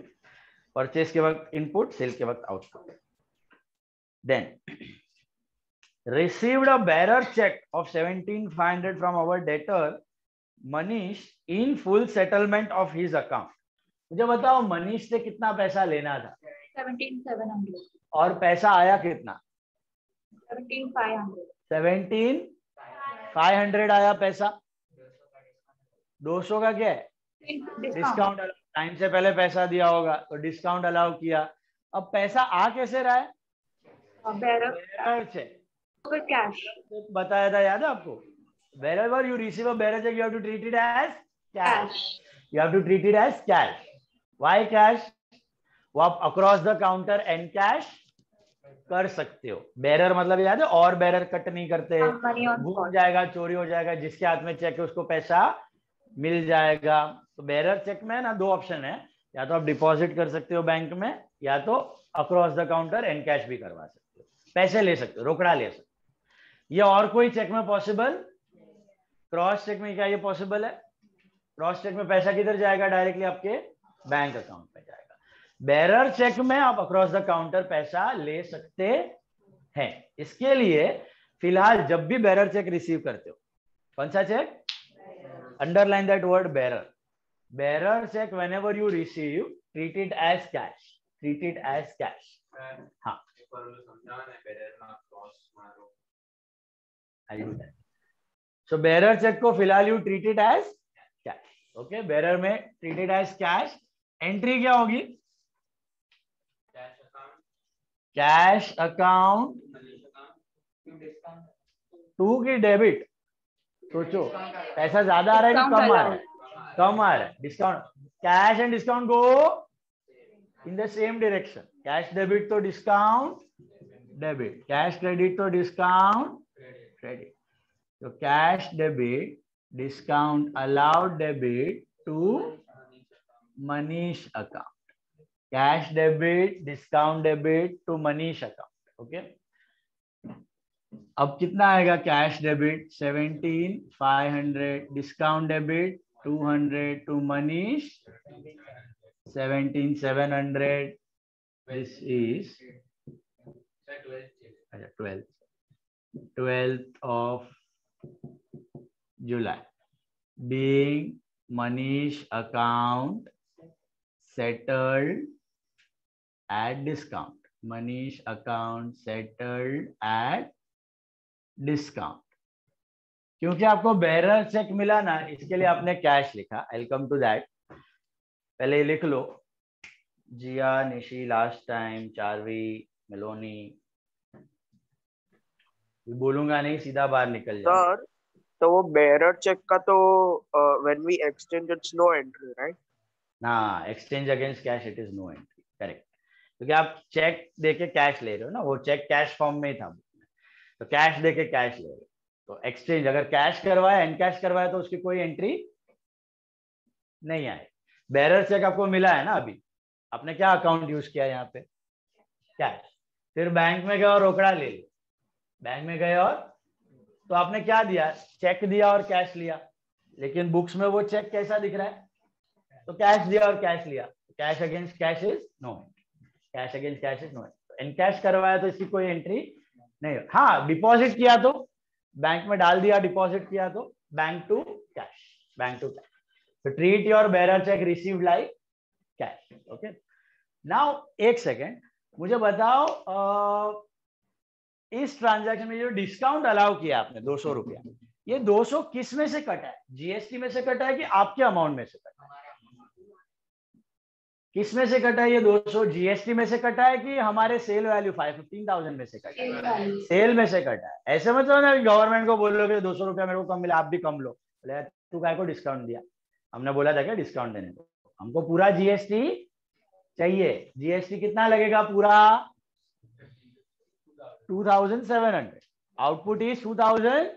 परचेज के वक्त इनपुट, सेल के वक्त output. Then received a bearer check of 17,500 from our debtor Manish in full settlement of his account. मुझे बताओ मनीष से कितना पैसा लेना था? 17,700। और पैसा आया कितना? 17,500 आया पैसा। 200 का क्या है? डिस्काउंट। टाइम से पहले पैसा दिया होगा तो डिस्काउंट अलाउ किया। अब पैसा आ कैसे रहा है? Bearer check. कैश। बताया था, याद है आपको? wherever you receive a bearer check you have to treat it as cash. You have to treat it as cash. Why cash? वो आप across the counter and cash कर सकते हो। बेरर मतलब याद है, और बेरर कट नहीं करते, घूम जाएगा, चोरी हो जाएगा, जिसके हाथ में चेक है उसको पैसा मिल जाएगा। तो बेरर चेक में ना 2 ऑप्शन है, या तो आप डिपॉजिट कर सकते हो बैंक में, या तो across the counter and cash भी करवा सकते हो, पैसे ले सकते हो, रोकड़ा ले सकते हो। ये और कोई चेक में पॉसिबल? क्रॉस चेक में क्या ये पॉसिबल है? क्रॉस चेक में पैसा किधर जाएगा? डायरेक्टली आपके बैंक अकाउंट में जाएगा। बेरर चेक में आप अक्रॉस द काउंटर पैसा ले सकते हैं। इसके लिए फिलहाल जब भी बेरर चेक रिसीव करते हो, कौन सा cheque? Underline that word, bearer. Bearer cheque whenever you receive, treat it as cash, treat it as cash. हाँ, सो बेरर चेक को फिलहाल you treat it as cash. Okay, bearer में treat it as cash. Entry क्या होगी? कैश अकाउंट टू की डेबिट। सोचो, पैसा ज्यादा आ रहा है कि कम आ रहा है? कम आ रहा है। Discount, cash and discount go in the same direction. Cash debit तो डिस्काउंट डेबिट, कैश क्रेडिट तो डिस्काउंट क्रेडिट। तो cash debit, discount allowed debit to Manish account, cash debit, discount debit to Manish account. Okay, अब कितना आएगा? Cash debit 17,500, discount debit 200 to Manish 17,700। This is 12th of July, being Manish account settled at discount. Manish account settled at discount. क्योंकि आपको बेरर चेक मिला ना, इसके लिए आपने कैश लिखा। I will come to that. पहले लिख लो, Jiya, Nishi, last time, Charvi, Meloni. बोलूंगा नहीं, सीधा बाहर निकल जाएगा। सर, तो वो बेरर चेक का तो when we exchange it's no entry, right? ना, exchange against cash it is no entry. Correct, क्योंकि आप चेक देके कैश ले रहे हो ना, वो चेक कैश फॉर्म में था, तो कैश देके कैश ले रहे हो। तो एक्सचेंज अगर कैश करवाया, एंड कैश करवाया, तो उसकी कोई एंट्री नहीं आए। बेरर चेक आपको मिला है ना, अभी आपने क्या अकाउंट यूज किया यहाँ पे? कैश। फिर बैंक में गए और रोकड़ा ले लिया। बैंक में गए और तो आपने क्या दिया? चेक दिया और कैश लिया, लेकिन बुक्स में वो चेक कैसा दिख रहा है? तो कैश दिया और कैश लिया। Cash against cash is no, cash against cash is no. And cash करवाया तो इसकी कोई एंट्री नहीं। हाँ, डिपॉजिट किया तो बैंक में डाल दिया, डिपॉजिट किया तो bank to cash, bank to cash. तो treat your bearer cheque received like cash. Okay, now एक सेकेंड, मुझे बताओ, इस ट्रांजैक्शन में जो डिस्काउंट अलाउ किया आपने 200 रुपया, ये 200 किस में से कटा है? जीएसटी में से कटा है कि आपके अमाउंट में से कटा है? किस में से कटा है ये 200? जीएसटी में से कटा है कि हमारे सेल वैल्यू 15,000 में से कटा है? सेल में से कटा है। ऐसे मतलब ना गवर्नमेंट को बोलोगे 200 रुपया मेरे को कम मिला, आप भी कम लो, बोले तू काय को डिस्काउंट दिया? हमने बोला था क्या डिस्काउंट देने को? हमको पूरा जीएसटी चाहिए। जीएसटी कितना लगेगा? पूरा 2,700। आउटपुट इज 2,000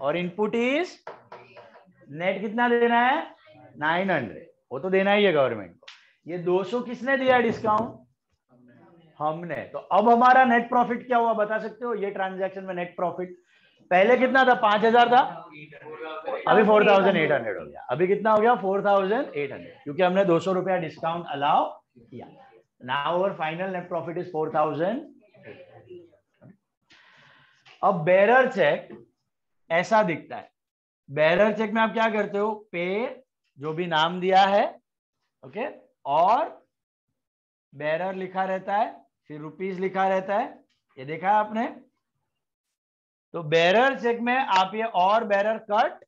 और इनपुट इज नेट कितना देना है? 900। वो तो देना ही है गवर्नमेंट को। ये 200 किसने दिया डिस्काउंट? हमने। तो अब हमारा नेट प्रॉफिट क्या हुआ बता सकते हो? ये ट्रांजैक्शन में नेट प्रॉफिट पहले कितना था? 5,000 था, अभी 4,800 हो गया। अभी कितना हो गया? 4,800, क्योंकि हमने 200 रुपया डिस्काउंट अलाउ किया। Now our final net profit is 4,000। अब बेरर चेक ऐसा दिखता है। बेरर चेक में आप क्या करते हो? पे, जो भी नाम दिया है, ओके, और बेरर लिखा रहता है, फिर रुपीस लिखा रहता है। ये देखा है आपने? तो बेरर चेक में आप ये और बेरर कट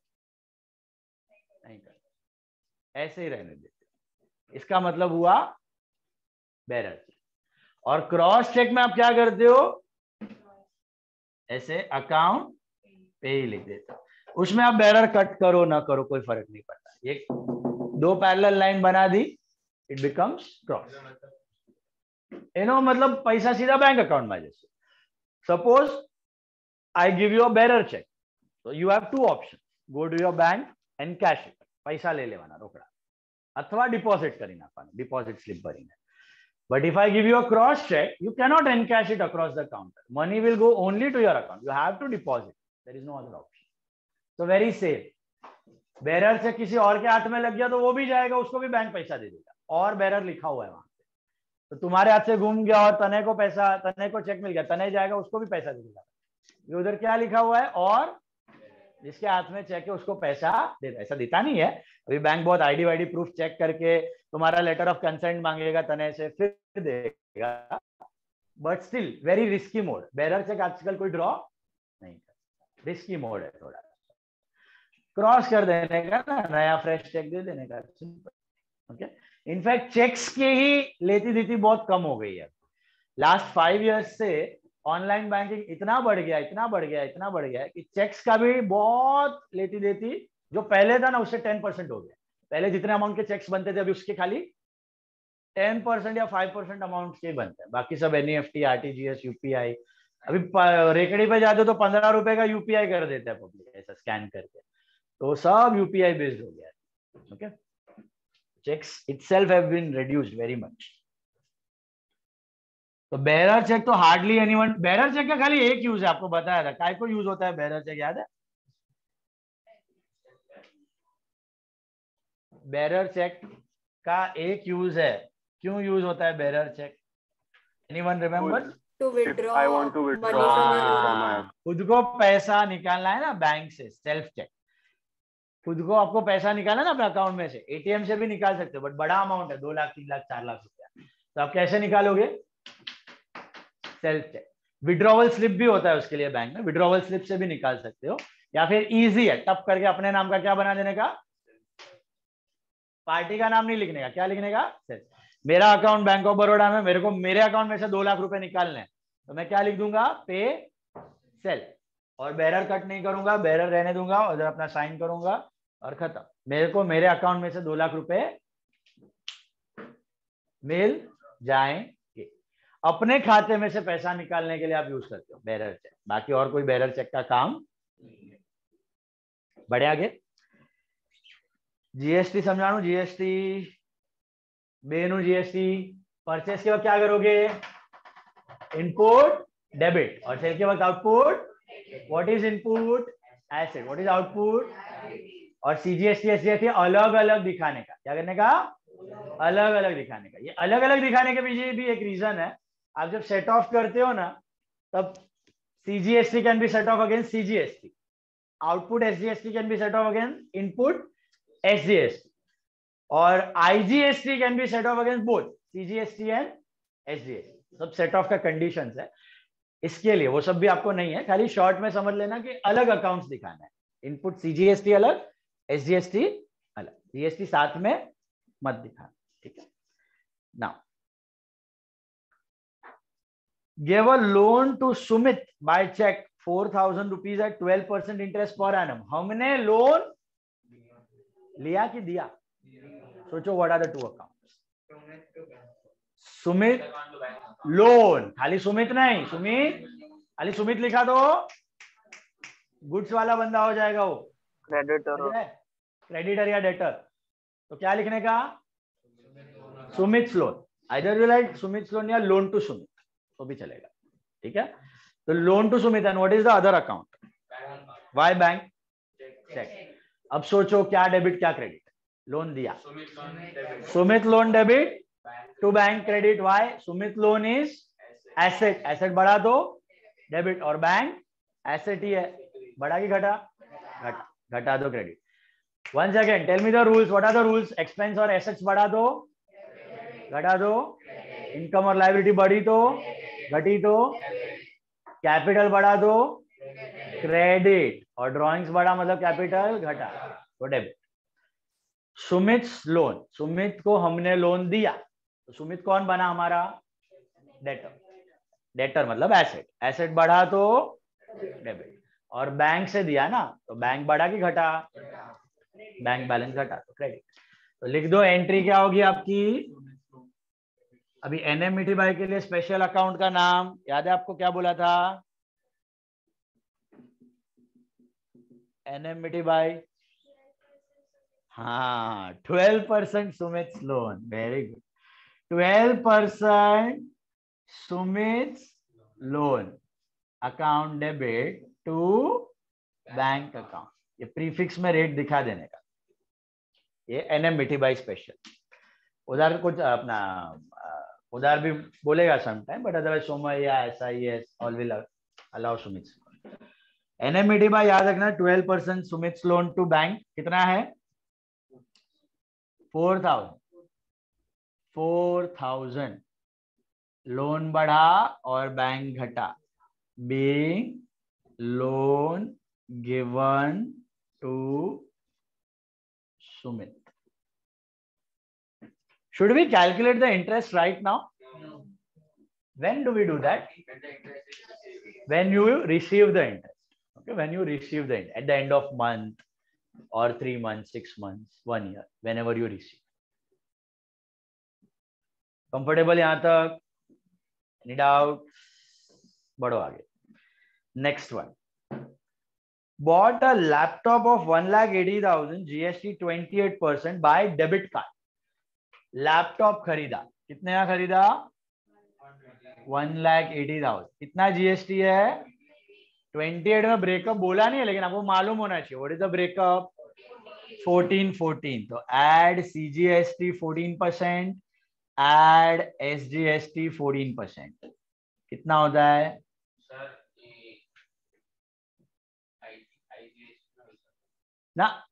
नहीं करते, ऐसे ही रहने देते, इसका मतलब हुआ बेरर चेक। और क्रॉस चेक में आप क्या करते हो, ऐसे अकाउंट पे ही लिख देते हो, उसमें आप बेरर कट करो ना करो कोई फर्क नहीं पड़ता, ये दो पैरेलल लाइन बना दी, इट बिकम्स क्रॉस। मतलब पैसा सीधा बैंक अकाउंट में जैसे, suppose I give you a bearer cheque, तो you have two option, go to your bank and cash it, पैसा ले लेवाना रोकड़ा, अथवा डिपॉजिट करी नाखवाना, डिपॉजिट स्लिप भरीने। But if I give you a cross check, you cannot encash it across the counter. Money will go only to your account. You have to deposit. There is no other option. So very safe. Bearer से किसी और के हाथ में लग गया तो वो भी जाएगा, उसको भी बैंक पैसा दे देगा, और बेरर लिखा हुआ है वहां पे, तो तुम्हारे हाथ से घूम गया और तने को पैसा, तने को चेक मिल गया, तने जाएगा उसको भी पैसा दे देगा। ये उधर क्या लिखा हुआ है, और जिसके हाथ में चेक है उसको पैसा देता, ऐसा देता नहीं है। अभी बैंक बहुत आईडी वाईडी प्रूफ चेक करके तुम्हारा लेटर ऑफ कंसेंट मांगेगा तने से, फिर देगा, but still very risky mode. Bearer check आजकल कोई ड्रॉ नहीं करता, रिस्की मोड है थोड़ा, क्रॉस कर देने का ना, नया फ्रेश चेक दे देने का। ओके, इनफैक्ट चेक्स की ही लेती देती बहुत कम हो गई है लास्ट 5 इयर्स से। ऑनलाइन बैंकिंग इतना बढ़ गया, इतना बढ़ गया, इतना बढ़ गया है कि चेक्स का भी बहुत लेती देती, जो पहले था ना उससे 10% हो गया। पहले जितने अमाउंट के चेक्स बनते थे अभी उसके खाली 10% या 5% अमाउंट के बनते हैं, बाकी सब NEFT, RTGS, UPI। अभी रेकड़ी पे जाते तो 15 रुपए का UPI कर देते हैं पब्लिक, ऐसा स्कैन करके, तो सब UPI बेस्ड हो गया है। Okay, cheques itself have been reduced very much. तो बेरर चेक तो हार्डली एनीवन, बेरर चेक का खाली एक यूज है, आपको बताया था काय को यूज होता है बेरर चेक, याद है? बेरर चेक का एक यूज है, क्यों यूज होता है bearer check? Anyone remember? To withdraw I want to withdraw money from my account. खुद को पैसा निकालना है ना बैंक से, सेल्फ चेक, खुद को आपको पैसा निकालना ना अपने अकाउंट में से, ATM से भी निकाल सकते हो, बट बड़ा अमाउंट है, 2 लाख 3 लाख 4 लाख रुपया, तो आप कैसे निकालोगे? Self check. विड्रॉवल स्लिप भी होता है उसके लिए बैंक में, विड्रॉवल स्लिप से भी निकाल सकते हो, या फिर इजी है टप करके अपने नाम का क्या बना देने का, पार्टी का नाम नहीं लिखने का, क्या लिखने का? सेल्फ। मेरा अकाउंट बैंक ऑफ बड़ौदा में, मेरे को मेरे अकाउंट में से 2 लाख रुपए निकालने हैं, तो मैं क्या लिख दूंगा? पे सेल्फ, और बेरर कट नहीं करूंगा, बेरर रहने दूंगा, उधर अपना साइन करूंगा और खत्म। मेरे को मेरे अकाउंट में से 2 लाख रुपए मिल जाएंगे। अपने खाते में से पैसा निकालने के लिए आप यूज करते हो बेरर चेक, बाकी और कोई बेरर चेक का काम। बढ़े आगे, जीएसटी समझाऊं, जीएसटी बेनू, जीएसटी परचेस के वक्त क्या करोगे? इनपुट डेबिट, और सेल के वक्त output. What is input? Asset. What is output? और CGST SGST अलग अलग दिखाने का, क्या करने का? अलग अलग दिखाने का। ये अलग अलग दिखाने के पीछे भी एक रीजन है, आप जब सेट ऑफ करते हो ना, तब CGST can be set of against CGST, output SGST can be set of against input SGST, और IGST can be set of against both CGST and SGST। सब सेट ऑफ का कंडीशंस है, इसके लिए वो सब भी आपको नहीं है, खाली शॉर्ट में समझ लेना कि अलग अकाउंट्स दिखाना है, इनपुट CGST अलग, SGST अलग, GST साथ में मत दिखाना, ठीक है? Now gave a loan to Sumit by check 4,000 rupees at 12% interest per annum. हमने लोन लिया कि दिया? सोचो, what are the two accounts? Sumit loan, खाली सुमित नहीं, सुमित खाली सुमित लिखा तो गुड्स वाला बंदा हो जाएगा वो, क्रेडिटर या डेटर, तो क्या लिखने का? Sumit loan. Either you like Sumit loan या लोन टू सुमित, तो भी चलेगा, ठीक है? तो loan to Sumit, and what is the other account? Why bank cheque. अब सोचो, क्या डेबिट क्या क्रेडिट? लोन दिया, Sumit loan debit to bank credit. Why? Sumit loan is asset, asset बढ़ा दो डेबिट, और बैंक एसेट ही है, बढ़ा कि घटा? घटा, घटा दो credit. One second, tell me the rules, what are the rules? Expense और एसेट्स बढ़ा दो, घटा दो, इनकम और लायबिलिटी बढ़ी तो घटी तो, कैपिटल बढ़ा दो क्रेडिट, और ड्रॉइंग्स बढ़ा मतलब कैपिटल घटा, तो डेबिट। सुमित्स लोन, सुमित को हमने लोन दिया, तो सुमित कौन बना हमारा? डेटर। डेटर मतलब एसेट, एसेट बढ़ा तो डेबिट। और बैंक से दिया ना, तो बैंक बढ़ा कि घटा? बैंक बैलेंस घटा, तो क्रेडिट। तो लिख दो एंट्री क्या होगी आपकी। अभी एनएम मिठी बाई के लिए स्पेशल अकाउंट का नाम याद है आपको, क्या बोला था? एनएम मिठी बाई, हाँ 12% Sumit loan, very good. 12% Sumit loan account debit to bank account, ये प्रीफिक्स में रेट दिखा देने का, ये एनएम मिठी बाई स्पेशल। उधर कुछ अपना उधर भी बोलेगा समटाइम, बट अदरवाइज सोमय या SIS all will allow Sumit. NM Mithi bai याद रखना, 12% सुमित लोन टू बैंक कितना है? 4,000 लोन बढ़ा और बैंक घटा, being loan given to Sumit. Should we calculate the interest right now? No. When do we do that? When you receive the interest. Okay, when you receive the interest at the end of month or 3 months, 6 months, 1 year, whenever you receive. Comfortable यहाँ तक? Any doubt? बढ़ो आगे. Next one. Bought a laptop of 1,80,000, GST 28% by debit card. Laptop खरीदा, कितने का खरीदा? 1,80,000। कितना जीएसटी है? 28 में ब्रेकअप बोला नहीं है, लेकिन आपको मालूम होना चाहिए व्हाट इज द ब्रेकअप। 14, तो ऐड CGST 14%, ऐड SGST 14%, कितना होता है? ना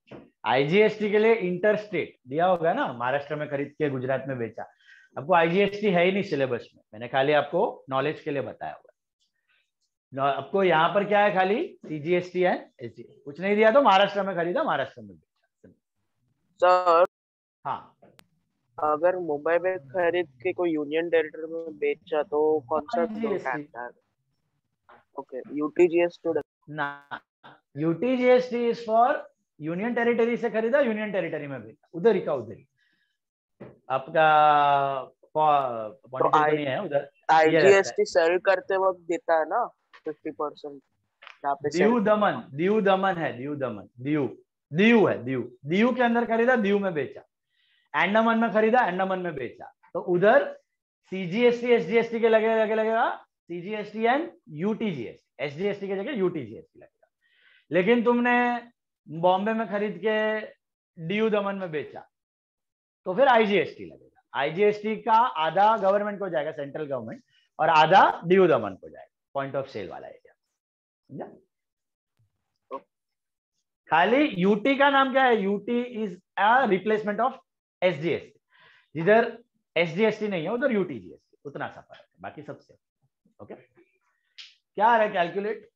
IGST के लिए इंटर स्टेट दिया होगा ना, महाराष्ट्र में खरीद के गुजरात में बेचा। आपको IGST है ही नहीं सिलेबस में, मैंने खाली आपको नॉलेज के लिए बताया हुआ। आपको यहाँ पर क्या है? खाली CGST है, SGST कुछ नहीं दिया, तो महाराष्ट्र में खरीदा, महाराष्ट्र में बेचा। सर हाँ, अगर मुंबई में खरीद के कोई यूनियन टेरिटरी में बेचा तो कौन सा टैक्स है? ओके, UTGS टू ना, UTGST is for union territory से खरीदा, यूनियन टेरिटरी में बेचा, उधर ही का उधर ही। आपका तो नहीं है उधर। IGST सेल करते वक्त देता है ना 50%। दीव दमन, दीव दमन है, दीव दमन, दीव है, दीव के अंदर खरीदा, दीव में बेचा। अंडमान में खरीदा, अंडमान में बेचा, तो उधर CGST SGST के लगेगा CGST एंड UTGST, SGST की जगह UTGST लगेगा। लेकिन तुमने बॉम्बे में खरीद के दीव दमन में बेचा, तो फिर IGST लगेगा। IGST का आधा गवर्नमेंट को जाएगा, सेंट्रल गवर्नमेंट, और आधा दीव दमन को जाएगा, पॉइंट ऑफ सेल वाला एरिया। खाली यूटी का नाम क्या है? UT is a replacement of SGST। जिधर SGST नहीं है उधर UTGST, उतना सा फर्क है, बाकी सबसे ओके। क्या आ रहा है? कैलकुलेट।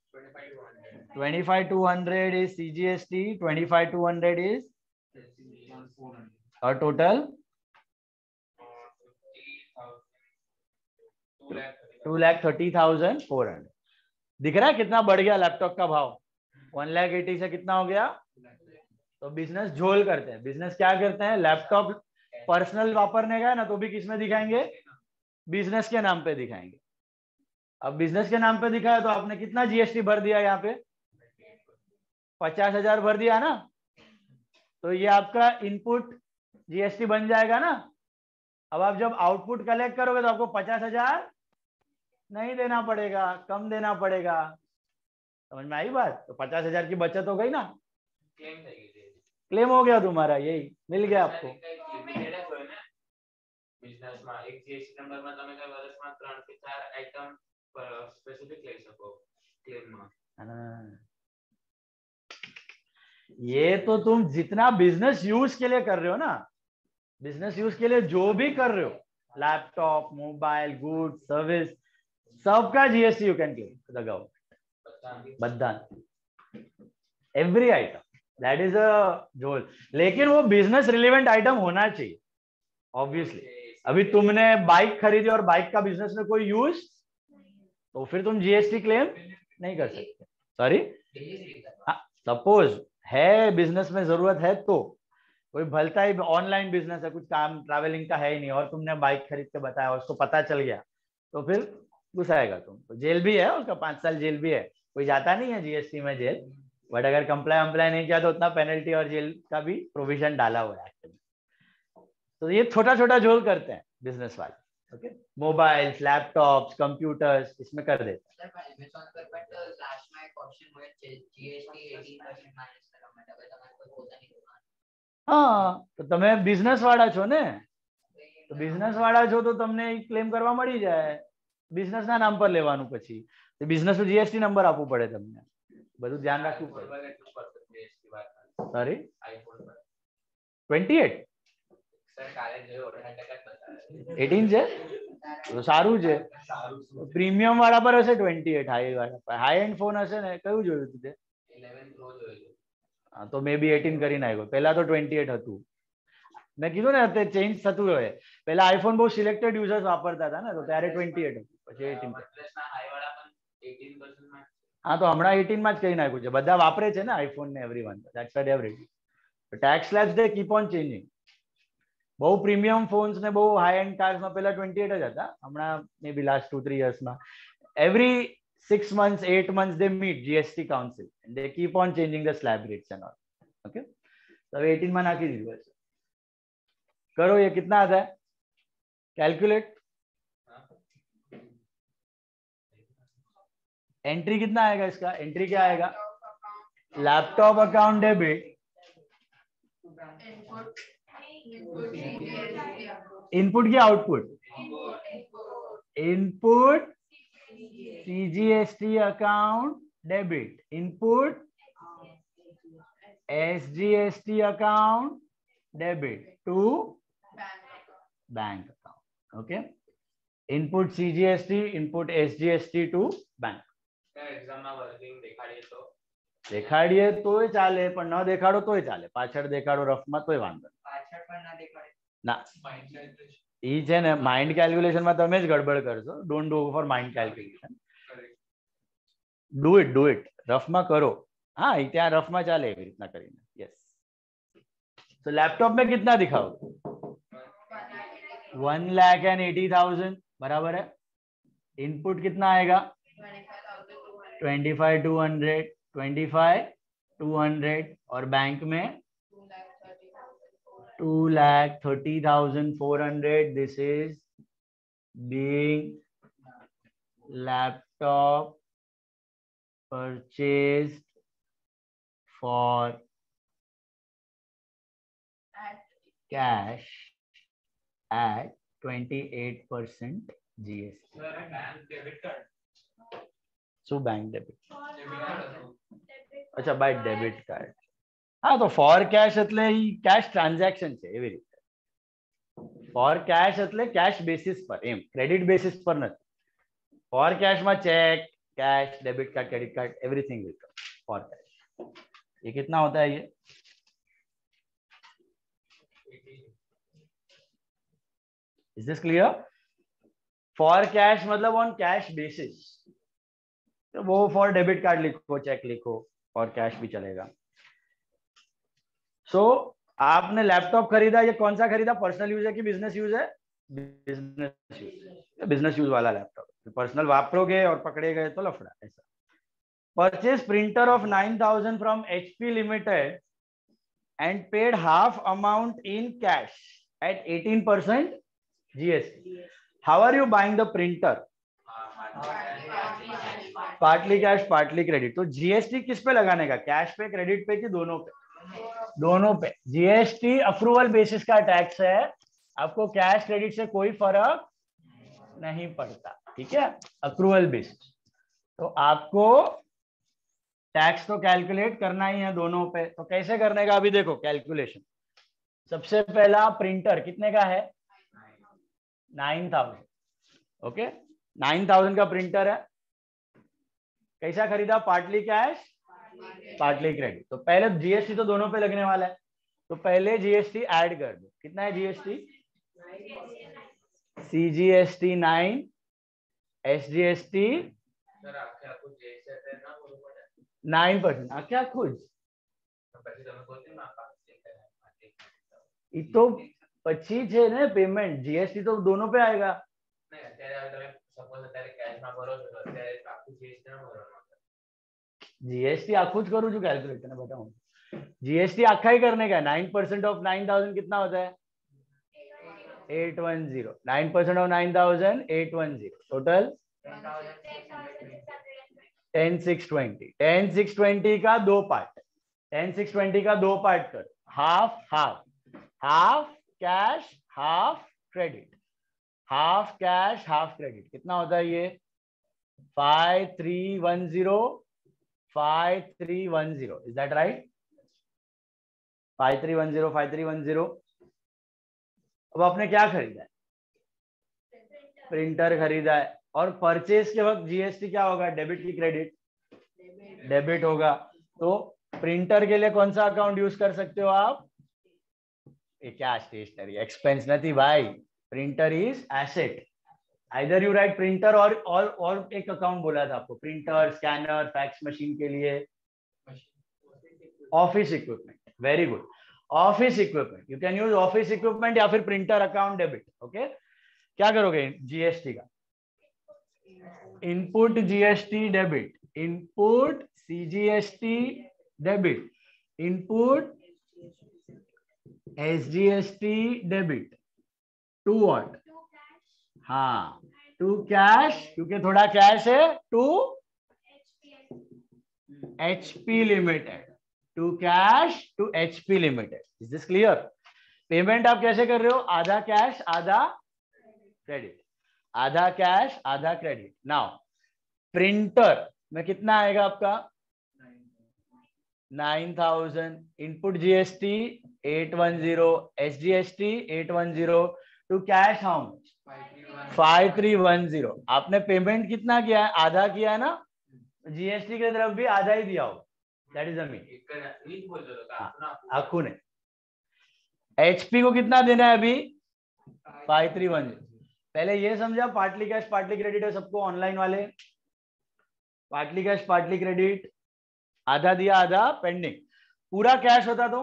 25,200 is CGST, 25,200 is और टोटल 2,30,400। दिख रहा है कितना बढ़ गया लैपटॉप का भाव? 1,80,000 से कितना हो गया? तो बिजनेस झोल करते हैं, बिजनेस क्या करते हैं? लैपटॉप पर्सनल वापरने का है ना, तो भी किसमें दिखाएंगे? बिजनेस के नाम पे दिखाएंगे। अब बिजनेस के नाम पे दिखाया तो आपने कितना GST भर दिया? यहाँ पे 50,000 भर दिया ना, तो ये आपका इनपुट GST बन जाएगा ना। अब आप जब आउटपुट कलेक्ट करोगे तो आपको 50,000 नहीं देना पड़ेगा, कम देना पड़ेगा। समझ में आई बात? तो 50,000 की बचत हो गई ना, क्लेम हो गया तुम्हारा, यही मिल गया आपको। બિઝનેસમાં એક GST નંબરમાં તમે કઈ વર્ષમાં 3 થી 4 આઈટમ સ્પેસિફિક લઈ શકો ક્લેમમાં। ये तो तुम जितना बिजनेस यूज के लिए कर रहे हो ना, बिजनेस यूज के लिए जो भी कर रहे हो, लैपटॉप, मोबाइल, गुड, सर्विस, सबका GST you can claim the government. બધા every item, that is a जोल, लेकिन वो बिजनेस रिलेवेंट आइटम होना चाहिए ऑब्वियसली। अभी तुमने बाइक खरीदी और बाइक का बिजनेस में कोई यूज, तो फिर तुम जीएसटी क्लेम नहीं कर सकते। सॉरी, सपोज है बिजनेस में जरूरत है, तो कोई भलता ही ऑनलाइन बिजनेस है, कुछ काम ट्रैवलिंग का है ही नहीं, और तुमने बाइक खरीद के बताया और उसको पता चल गया, तो फिर घुसाएगा तुम, तो जेल भी है उसका, 5 साल जेल भी है। कोई जाता नहीं है जीएसटी में जेल, बट अगर कंप्लाई नहीं किया तो उतना पेनल्टी और जेल का भी प्रोविजन डाला हुआ है एक्ट में। तो ये छोटा छोटा झोल करते हैं बिजनेस वाले। ओके, मोबाइल्स, लैपटॉप्स, कंप्यूटर्स, इसमें कर देते हैं। हाँ, तो તમે બિઝનેસ વાળા છો ને, તો બિઝનેસ વાળા છો તો તમને ક્લેમ કરવા મળી જાય, બિઝનેસ ના નામ પર લેવાનું, પછી તો બિઝનેસ નું જીએસટી નંબર આપવું પડે, તમને બધું ધ્યાન રાખવું પડે। સોરી, 28 18 છે તો સારું છે, પ્રીમિયમ વાળા પર હશે 28, હાઈ વાળા પર, હાઈ એન્ડ ફોન હશે ને, કયું જોયું તું તે? 11 પ્રો જોયું। હા, તો મે બી 18 કરી નાખ્યો, પહેલા તો 28 હતું। મેં કીધું ને તે ચેન્જ થતું હોય, પહેલા આઈફોન બહુ સિલેક્ટેડ યુઝર્સ વાપરતા હતા ને, તો ત્યારે 28 હતું, પછી 18 હા, તો હમણાં 18 માં જ કરી નાખ્યું છે, બધા વાપરે છે ને આઈફોન ને, everyone, that's what everything. Tax slabs they keep on changing. બહુ પ્રીમિયમ ફોન્સ ને બહુ હાઈ એન્ડ કાર્સ માં પહેલા 28 જ હતા, હમણાં મે બી લાસ્ટ 2-3 years માં every 6 months 8 months they meet GST council and they keep on changing the slab rates and all. Okay, तो 18 में नाखी दीजिए, करो ये कितना आता है, कैलकुलेट। एंट्री कितना आएगा इसका, एंट्री क्या आएगा, लैपटॉप अकाउंट डेबिट, इनपुट की output, input CGST account debit, input SGST account debit to bank account. Okay, input CGST, input SGST to bank. દેખાડીએ તોય ચાલે, પણ ન દેખાડો તોય ચાલે, પાછળ દેખાડો રફમાં તોય વાંધો ના। ઈ છે ને માઇન્ડ કેલ્ક્યુલેશન માં તમે જ ગડબડ કરશો, don't do for mind calculation, do it રફમાં કરો। हाँ, ત્યાં રફમાં ચાલે એવી રીતના કરીને। यस, तो लैपटॉप में कितना दिखाओ, 1,80,000 बराबर है। इनपुट कितना आएगा, 25,200 और बैंक में 2,30,400। This is being laptop purchased for cash at 28% GST. So bank debit. अच्छा, बाय डेबिट कार्ड। हाँ, तो फॉर कैश એટલે ઈ कैश ट्रांजेक्शन છે એવી રીતે। ફોર कैश એટલે कैश बेसिस पर, એમ क्रेडिट बेसिस पर નથી। फॉर कैश માં cheque, cash, debit card, credit card, everything will come for cash. ये कितना होता है, ये is this clear? For cash मतलब ऑन कैश बेसिस, तो वो फॉर डेबिट कार्ड लिखो, चेक लिखो, और कैश भी चलेगा। सो आपने लैपटॉप खरीदा, ये कौन सा खरीदा, पर्सनल यूज है कि बिजनेस यूज है? बिजनेस यूज, बिजनेस यूज वाला लैपटॉप। पर्सनल वापरोगे और पकड़े गए तो लफड़ा। ऐसा purchase printer of 9,000 from HP limited and paid half amount in cash at 18% GST। How are you buying the printer? Partly cash, partly credit. तो जीएसटी किस पे लगाने का, कैश पे, क्रेडिट पे कि दोनों पे? दोनों पे। जीएसटी अप्रूवल बेसिस का टैक्स है, आपको कैश क्रेडिट से कोई फर्क नहीं पड़ता, ठीक है, अप्रूवल बेसिस। तो आपको टैक्स तो कैलकुलेट करना ही है दोनों पे। तो कैसे करने का, अभी देखो कैलकुलेशन। सबसे पहला प्रिंटर कितने का है, 9,000। ओके, 9,000 का प्रिंटर है, कैसा खरीदा, पार्टली कैश, पार्टली क्रेडिट। तो पहले जीएसटी तो दोनों पे लगने वाला है, तो पहले जीएसटी ऐड कर दो। कितना है जीएसटी? CGST 9, SGST 9%। क्या खुद એ તો પછી છે ને પેમેન્ટ, જીએસટી તો दोनों पे आएगा। जीएसटी आखું જ કરું છું कैलकुलेट ने बताऊं। जीएसटी आखा ही करने का। 9% ऑफ 9000 कितना होता है? 810। 9% ऑफ 9000 810, टोटल 10620। 10620 का दो पार्ट, 10620 का दो पार्ट कर, half half, half cash half credit, half cash half credit. कितना होता है ये? 5310, 5310। Is that right? 5310, 5310। अब आपने क्या खरीदा है? प्रिंटर खरीदा है। और परचेज के वक्त जीएसटी क्या होगा? डेबिट की क्रेडिट? डेबिट होगा। तो प्रिंटर के लिए कौन सा अकाउंट यूज कर सकते हो आप? ये क्या स्टेशनरी एक्सपेंस नहीं भाई, printer is asset. Either you right printer और एक अकाउंट बोला था आपको, प्रिंटर, स्कैनर, फैक्स मशीन के लिए office equipment. Very good, office equipment. You can use office equipment या फिर प्रिंटर अकाउंट डेबिट। ओके, क्या करोगे जीएसटी का? Input GST debit, input CGST debit, input SGST debit to what? हाँ, टू कैश, क्योंकि थोड़ा कैश है, to HP limited, to cash to HP limited. Is this clear? Payment आप कैसे कर रहे हो? आधा कैश आधा क्रेडिट, आधा कैश आधा क्रेडिट। नाउ प्रिंटर में कितना आएगा आपका? 9000। Input GST 810, SGST 810, to cash how much? 5310। आपने पेमेंट कितना किया है? आधा किया है ना, जीएसटी की तरफ भी आधा ही दिया हो। दैट इज आखू ने। एचपी को कितना देना है अभी? 5310। पहले ये समझा, पार्टली कैश पार्टली क्रेडिट है सबको, ऑनलाइन वाले। पार्टली कैश पार्टली क्रेडिट, आधा दिया आधा पेंडिंग। पूरा कैश होता तो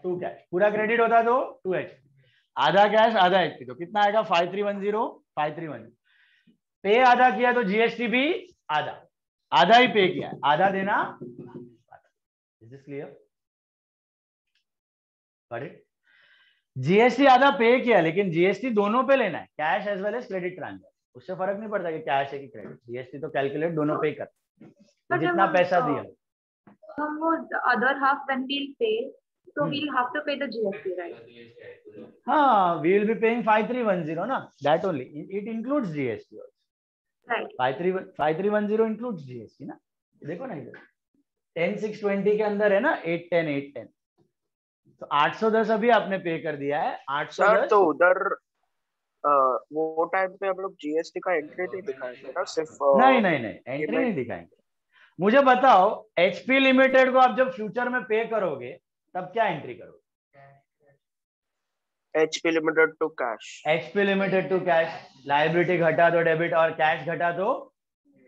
टू कैश, पूरा क्रेडिट होता तो टू एचपी, आधा कैश आधा एचपी। तो कितना आएगा? 5310, 5310। पे आधा किया तो जीएसटी भी आधा, आधा ही पे किया, आधा देना। Is this clear? Got it? GST आधा पे किया, लेकिन जीएसटी दोनों पे लेना है, cash as well as credit transfer. उससे फर्क नहीं पड़ता कि कैश है कि क्रेडिट, जीएसटी तो कैलकुलेट दोनों पे ही कर, जितना पैसा दिया। हम वो अदर हाफ व्हेन वी पे, so we'll have to pay the GST, right? हाँ, we will be paying 5310 ना, that only. It includes GST also. Right. 5310 includes GST ना। देखो ना इधर 10620 के अंदर है ना 810, 810। तो 810 अभी आपने पे कर दिया है। 810 तो उधर वो टाइम पे हम लोग जीएसटी का एंट्री नहीं दिखाएंगे ना, सिर्फ नहीं एंट्री नहीं दिखाएंगे। मुझे बताओ, एचपी लिमिटेड को आप जब फ्यूचर में पे करोगे तब क्या एंट्री करोगे? HP limited to cash, HP limited to cash. Liability घटा तो डेबिट और कैश घटा तो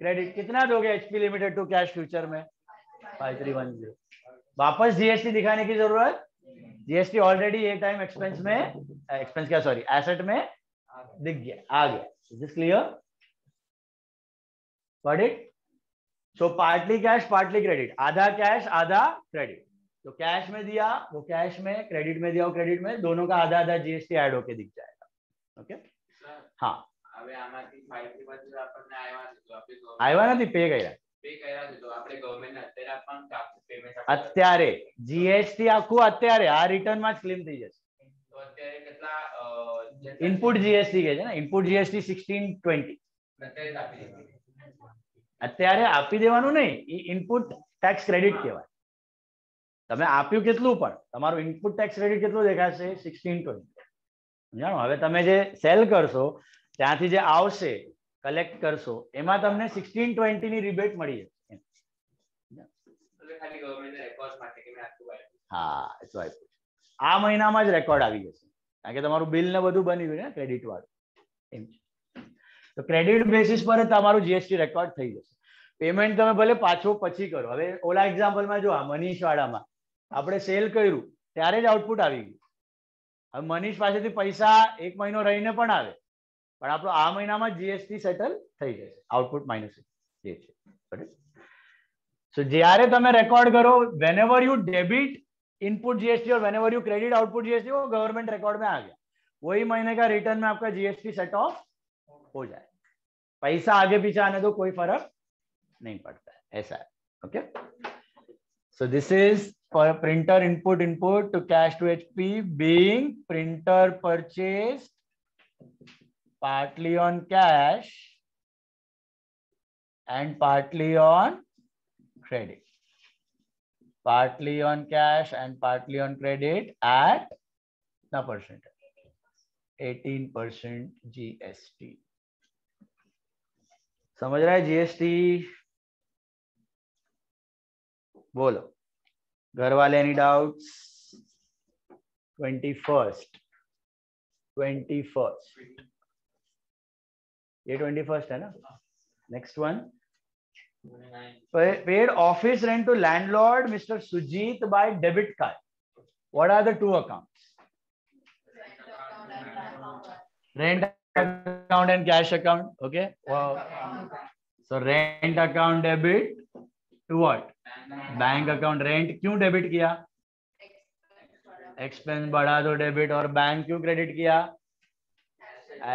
क्रेडिट। कितना दोगे HP limited to cash future में? 5310। वापस जीएसटी दिखाने की जरूरत? जीएसटी ऑलरेडी एक टाइम एक्सपेंस में, एक्सपेंस क्या सॉरी एसेट में दिख गया, आ गया। Is this clear? Got it? So partly cash partly credit, आधा कैश आधा क्रेडिट। तो कैश में दिया वो कैश में, क्रेडिट में दिया वो क्रेडिट में, दोनों का आधा आधा जीएसटी ऐड होके दिख जाएगा। ओके, हाँ। હવે આમાંથી 5310 આપણને આવ્યા છે તો આપણે આવ્યા નથી, પે કર્યા, પે કર્યા છે તો આપણે ગવર્નમેન્ટ અત્યારે આપવાનું કે આપણે પેમેન્ટ અત્યારે જીએસટી આખું અત્યારે આ રિટર્ન માં જ ક્લેમ થઈ જશે। તો અત્યારે કેટલા ઇનપુટ જીએસટી કે છે ને, ઇનપુટ જીએસટી 1620 અત્યારે આપી દીધું, અત્યારે આપી દેવાનું નહીં, એ ઇનપુટ ટેક્સ ક્રેડિટ કહેવાય। તમે આપ્યું કેટલું પણ તમારું ઇનપુટ ટેક્સ ક્રેડિટ કેટલું દેખાશે? 1620। જાણો, હવે તમે જે સેલ કરશો ત્યાંથી જે આવશે કલેક્ટ કરશો એમાં તમને 1620 ની રિબેટ મળી જશે। ખાલી ગવર્નમેન્ટ રેકોર્ડ્સ માટે કે મેં આટલું આપ્યું. હા એટલું આપ્યું. આ મહિનામાં જ રેકોર્ડ આવી જશે કારણ કે તમારું બિલ ને બધું બની ગયું ને ક્રેડિટ વાળું એમ. તો ક્રેડિટ બેસિસ પર તમારું જીએસટી રેકોર્ડ થઈ જશે. પેમેન્ટ તમે ભલે પાછું પછી કરો. હવે ઓલા એક્ઝામ્પલમાં જો આ મનીષ વાળામાં આપણે સેલ કર્યું ત્યારે જ આઉટપુટ આવી ગયું. હવે મનીષ પાસેથી પૈસા એક મહિનો રહીને પણ આવે પણ આપણો આ મહિનામાં જીએસટી સેટલ થઈ જશે આઉટપુટ માઇનસ જે છે. સો જ્યારે તમે રેકોર્ડ કરો whenever you debit input GST और whenever you credit output GST वो गवर्नमेंट रिकॉर्ड में आ गया. वही महीने का रिटर्न में आपका जीएसटी सेट ऑफ हो जाए. पैसा आगे पीछे आने दो कोई फर्क नहीं पड़ता है. ऐसा है. Okay. So this is for printer input to cash to HP being printer purchase partly on cash and partly on credit. Partly on cash and partly on credit at the percentage 18% GST. समझ रहा है जीएसटी? बोलो घर वाले एनी डाउट्स? 21st ये 21st है ना. Next one paid office rent to landlord Mr. Sujit by debit card. What are the two accounts? Rent account and cash account. Okay. Wow. So rent account debit to what? Bank account. Rent क्यों डेबिट किया? एक्सपेंस बढ़ा दो डेबिट. और बैंक क्यों क्रेडिट किया?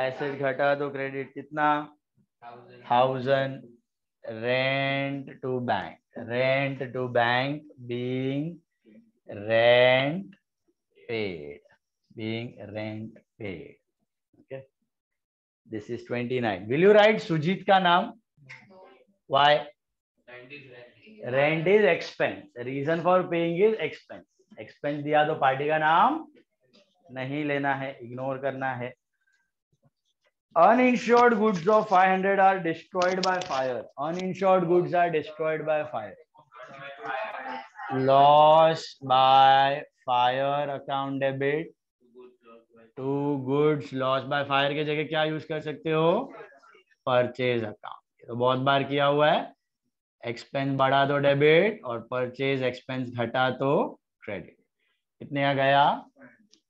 एसेट घटा दो क्रेडिट. कितना? 1000. Rent to bank being rent paid. Okay, this is 29. Will you write Sujit का नाम? Why? Rent is expense. Reason for paying is expense. Expense दिया तो पार्टी का नाम नहीं लेना है, इग्नोर करना है. Uninsured goods of 500 are destroyed by fire. Uninsured goods are destroyed by fire. Loss by fire account debit to goods. Loss by fire के जगह क्या यूज कर सकते हो? Purchase account. तो बहुत बार किया हुआ है. एक्सपेंस बढ़ा दो डेबिट और परचेज एक्सपेंस घटा तो क्रेडिट. कितने आ गया?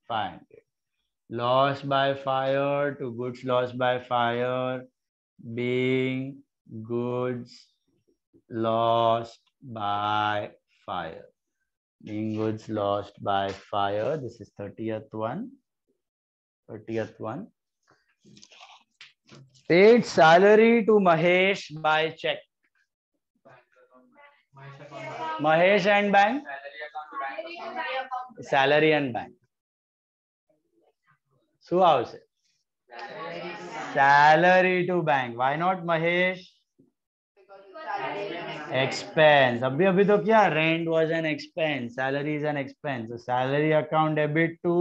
500. Loss by fire to goods lost by fire being goods lost by fire. Being goods lost by fire. This is 30th one. Paid salary to Mahesh by check. Mahesh and bank. Salary and bank. શું આવશે? Salary to bank. Why not Mahesh? Expense. अभी तो क्या? Rent was an expense. Salary is an expense. So salary account debit to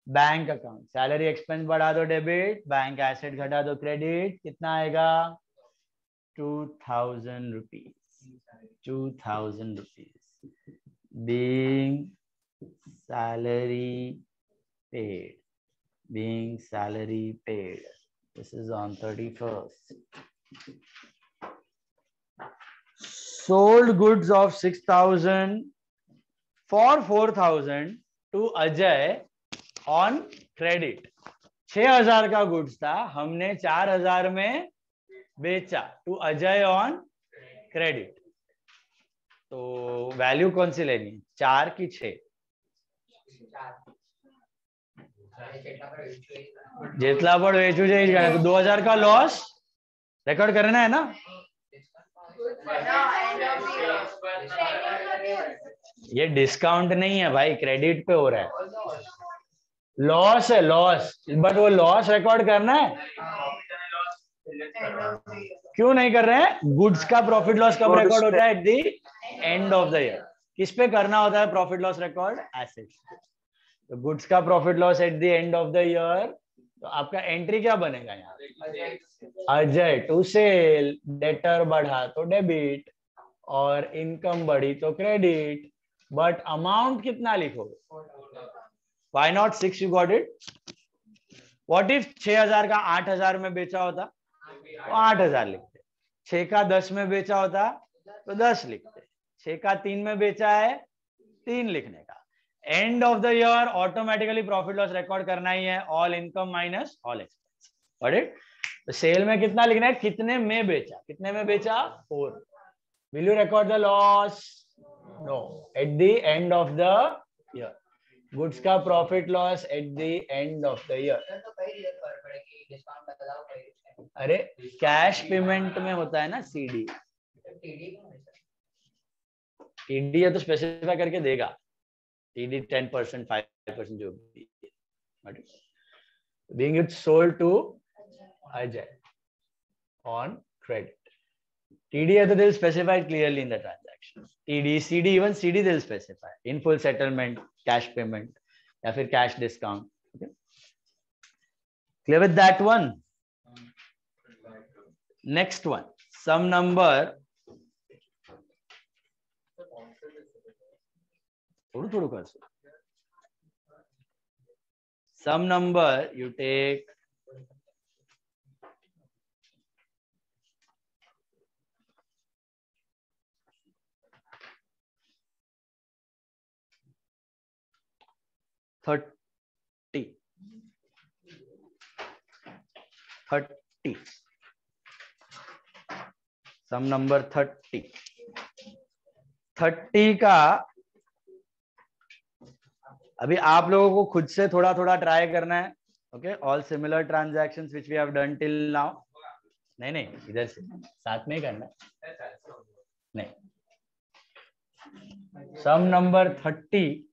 bank account. Salary expense बढ़ा दो debit. Bank asset घटा दो credit. कितना आएगा? 2000 rupees. 2000 rupees. Being salary paid. Being salary paid. This is on 31st. Sold goods of 6,000 for 4,000 to Ajay on credit. 6,000 का गुड्स था, हमने 4,000 में बेचा to Ajay on credit. तो वैल्यू कौन सी लेनी? 4 की 6? જેટલા પણ વેચવું છે એ જ ગણે. તો 2000 का लॉस रिकॉर्ड करना है ना. ये डिस्काउंट नहीं है भाई, क्रेडिट पे हो रहा है. लॉस है, लॉस. बट वो लॉस रिकॉर्ड करना है. क्यों नहीं कर रहे हैं? गुड्स का प्रॉफिट लॉस कब रिकॉर्ड होता है? Eight the end of the year. किस पे करना होता है प्रॉफिट लॉस रिकॉर्ड? एसेट्स. तो गुड्स का profit loss at the end of the year. तो आपका एंट्री क्या बनेगा यहाँ? Ajay to sale. डेटर बढ़ा तो डेबिट. और इनकम बढ़ी तो क्रेडिट, बट अमाउंट कितना लिखोगे? Why not 6? You got it. What if 6,000 का 8,000 में बेचा होता तो 8,000 लिखते, 6 का 10 में बेचा होता तो 10 लिखते, 6 का 3 में बेचा है 3 लिखने का। And of the year automatically profit loss record करना ही है, all income minus all expense. Got it? तो सेल में कितना लिखना है? कितने में बेचा, कितने में बेचा? 4। Will you record the loss? No, at the end of the year. Goods का profit loss at the end of the year. अरे कैश पेमेंट में होता है ना सीडी, टीडी है तो स्पेसिफाई करके देगा, टीडी 10% 5% जो भी, being it sold to Ajay on credit. TD है तो they will specify clearly in the transaction. TD, CD, even CD they will specify in full settlement, cash payment या फिर cash discount. Okay? Clear with that one? Next one, some number. थोड़ा कर सो. Some number you take $30. Some number 30. 30 का अभी आप लोगों को खुद से थोड़ा थोड़ा ट्राई करना है. Okay, all similar transactions which we have done till now. नहीं इधर से साथ में ही करना है. नहीं, सम नंबर 30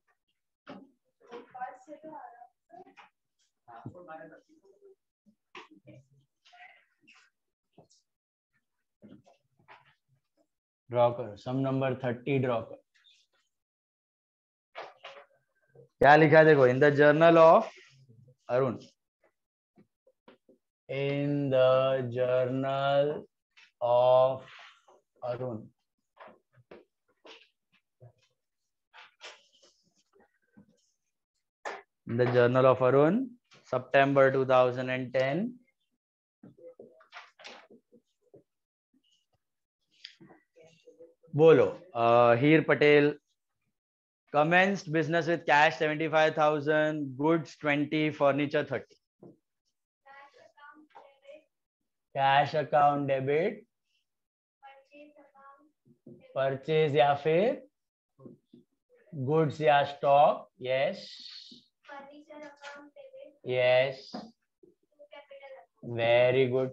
ड्रॉ करो. सम नंबर 30 ड्रॉ करो. क्या लिखा है देखो. इन the journal of Arun, in the journal of Arun, in the journal of Arun, September 2010. बोलो. Heer Patel commenced business with cash 75,000, goods 20, furniture 30. Cash account debit, purchase या फिर goods या stock. Yes. Yes. Very good.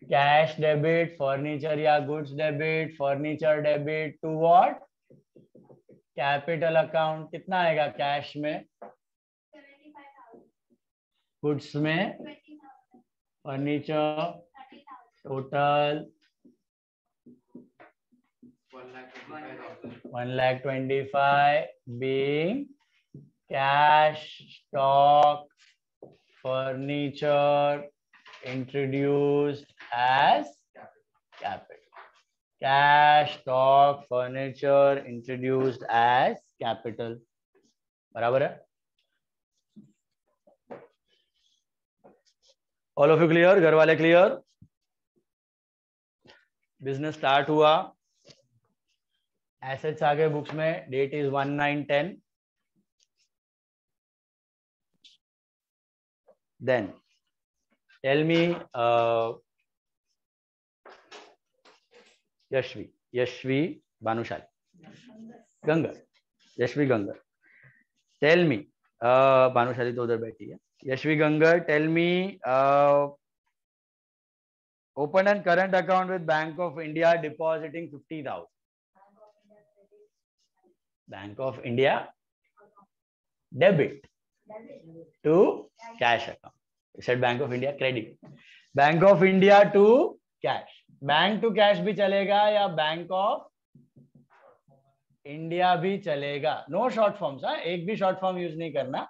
Cash debit, furniture या goods debit, furniture debit to what? Capital account. कितना आएगा कैश में? 75,000. goods में 20,000. furniture 30,000. total 1,25,000 being cash, stock, furniture introduced as capital. Cash, stock, furniture introduced as capital. बराबर है? All of you clear? घर वाले clear? बिजनेस स्टार्ट हुआ, एसेट्स आ गए बुक्स में, date is 1910. Then tell me, Yashvi Bhanushali, Gangar, Yashvi Gangar, tell me, Bhanushali तो उधर बैठी है. Yashvi Gangar, tell me, open and current account with Bank of India depositing 50,000. Bank of India debit to cash account. You said Bank of India credit. Bank of India to cash. Bank to cash भी चलेगा या बैंक ऑफ इंडिया भी चलेगा. No short forms. एक भी शॉर्ट फॉर्म यूज नहीं करना,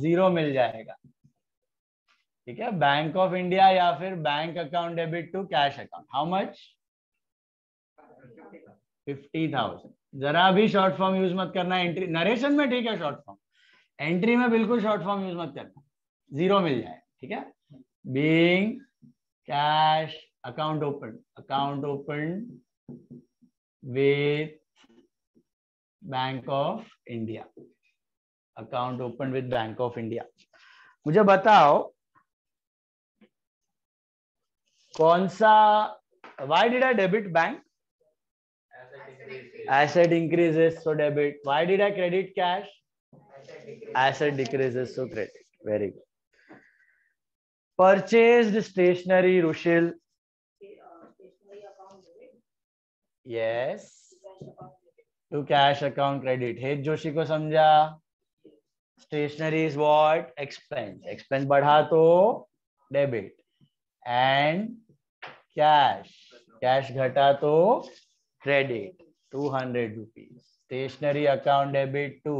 जीरो मिल जाएगा. ठीक है. बैंक ऑफ इंडिया या फिर bank account debit to cash account. How much? 50,000। जरा भी शॉर्ट फॉर्म यूज मत करना एंट्री नरेशन में, ठीक है, शॉर्ट फॉर्म, एंट्री में बिल्कुल शॉर्ट फॉर्म यूज मत करना, जीरो मिल जाए, ठीक है। Being cash account open with bank of India, account open with bank of India. मुझे बताओ कौन सा, why did I debit bank? Asset increases, so debit. Why did I credit cash? Asset decreases, so credit. Very good. Purchased stationery, Rushil. Yes. To cash account credit. हेत जोशी को समझा? Stationery is what? Expense. Expense बढ़ा तो debit. And cash. Cash घटा तो credit. 200 rupees. Stationery account debit to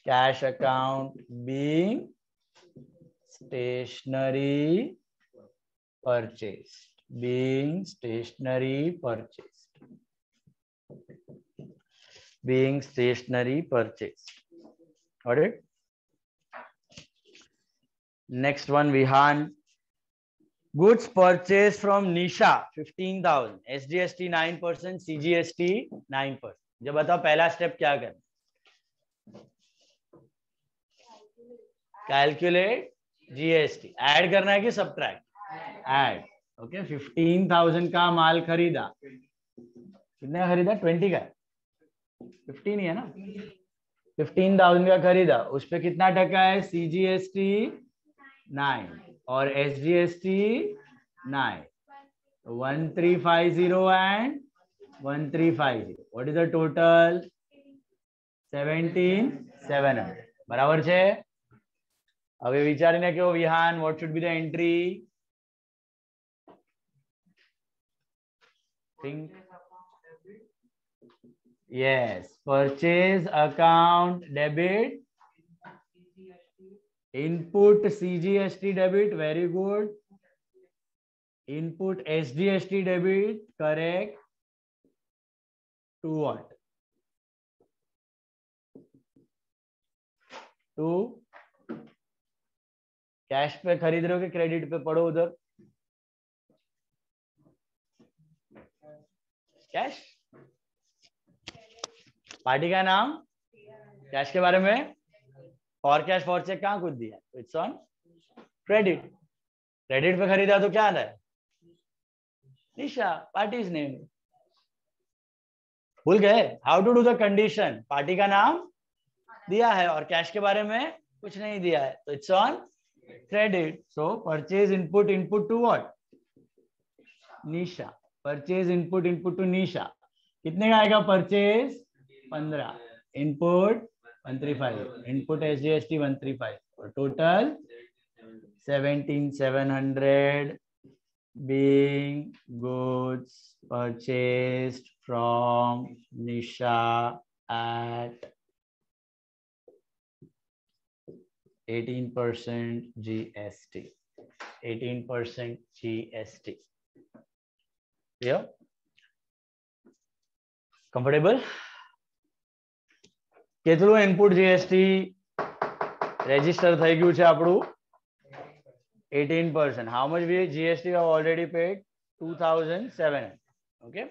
cash account being stationery purchased. Being stationery purchased. Being stationery purchased. Got it? Next one, Vihan. Goods purchased from Nisha 15,000, SGST 9%, CGST 9%. जब बताओ पहला स्टेप क्या करना? कैलकुलेट जीएसटी, ऐड करना है कि सब्ट्रैक्ट? ऐड। ओके, 15,000 का माल खरीदा, कितना खरीदा? 20 का, 15 ही है ना? 15,000 का खरीदा, उस पे कितना टका है? CGST 9 और SGST 9, 1350 and 1350. What is the total? 17,700. બરાબર છે? હવે વિચારીને કહો Vihaan, what should be the entry? Think. Yes, purchase account debit. Input CGST debit, very good. Input SGST debit, correct. To what? To cash पे खरीद रहे हो कि क्रेडिट पे? पढ़ो उधर। कैश। पार्टी का नाम कैश के बारे में, फॉर कैश फॉर चेक कहाँ कुछ दिया? It's on credit. क्रेडिट पे खरीदा तो क्या आता है? Nisha, party name. भूल गए? How to do the condition? Party का नाम दिया है और कैश के बारे में कुछ नहीं दिया है, तो it's on credit. So purchase input, input to what? Nisha. Purchase input, input to Nisha. कितने का आएगा परचेज? 15. इनपुट 135, इनपुट SGST 135 और total 17,700 being goods purchased from Nisha at 18% GST. 18% GST. Yeah? Comfortable? કેટલું ઇનપુટ GST રજીસ્ટર થઈ ગયું છે આપણું? 18%. How much GST we have already paid? 2,700. Okay.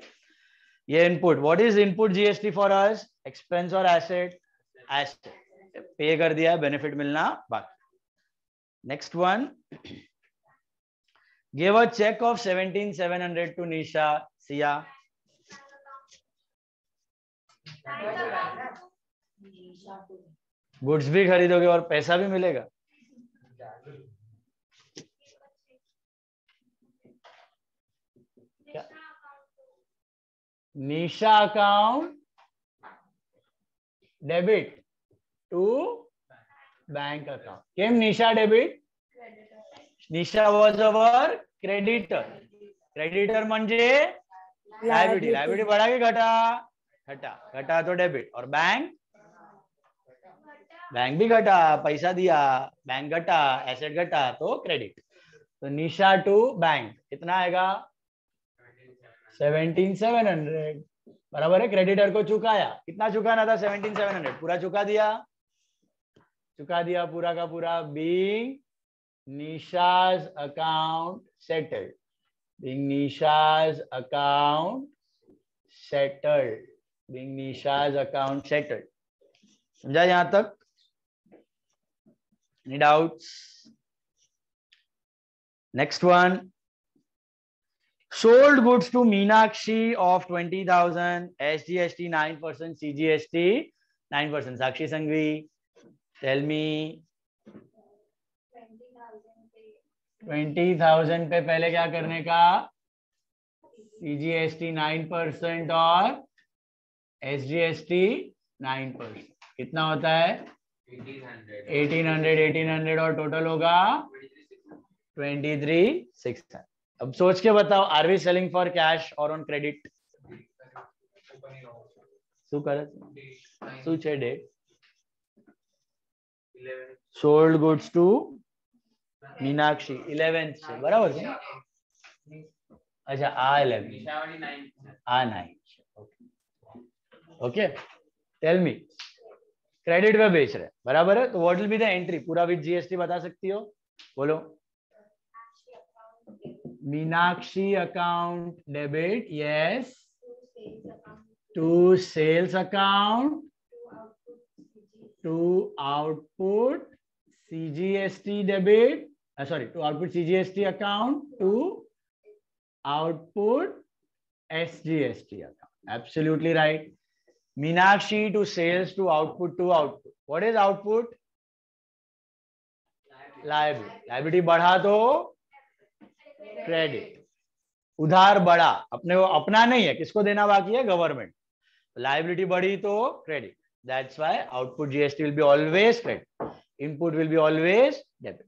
ये input. What is input GST for us? Expense or asset? Asset. Pay कर दिया, benefit मिलना बाकी. Next one. Give a check of 17,700 to Nisha. Sia. Goods भी खरीदोगे और पैसा भी मिलेगा. क्या? Nisha account debit to bank account. केम Nisha debit? Nisha was our creditor. Creditor म्हणजे लायबिलिटी. लायबिलिटी बढ़ा के घटा? घटा. घटा तो डेबिट. और बैंक? बैंक भी घटा, पैसा दिया, बैंक घटा, एसेट घटा तो क्रेडिट. तो निशा टू बैंक कितना आएगा? 17,700. बराबर है, क्रेडिटर को चुकाया, कितना चुकाना था 17,700, पूरा चुका दिया पूरा का पूरा। बीइंग निशा's account settled, being Nisha's account settled, being Nisha's account settled। समझा यहां तक? Any doubts? Next one, sold goods to Meenakshi of 20,000, SGST 9%, CGST 9%। Sakshi Sanghvi, tell me 20,000 पे पहले क्या करने का? CGST 9% और SGST 9%, कितना होता है? 1800 और टोटल होगा 23,600। अब सोच के बताओ, are we selling for cash और on credit? Sold goods to Meenakshi 11th से, बराबर है? अच्छा, A9 okay. Tell me, credit पे बेच रहे, बराबर है? तो what will be the entry? पूरा विद जीएसटी बता सकती हो? बोलो। Meenakshi account debit, yes, to sales account, to output CGST debit, sorry, to output CGST account, to output SGST account. Absolutely right. Meenakshi to sales, to output to output. What is output? Liability. Liability बढ़ा तो क्रेडिट, उधार बढ़ा, अपने वो अपना नहीं है, किसको देना बाकी है? गवर्नमेंट। लायबिलिटी बढ़ी तो credit, that's why output GST will be always credit, input will be always debit.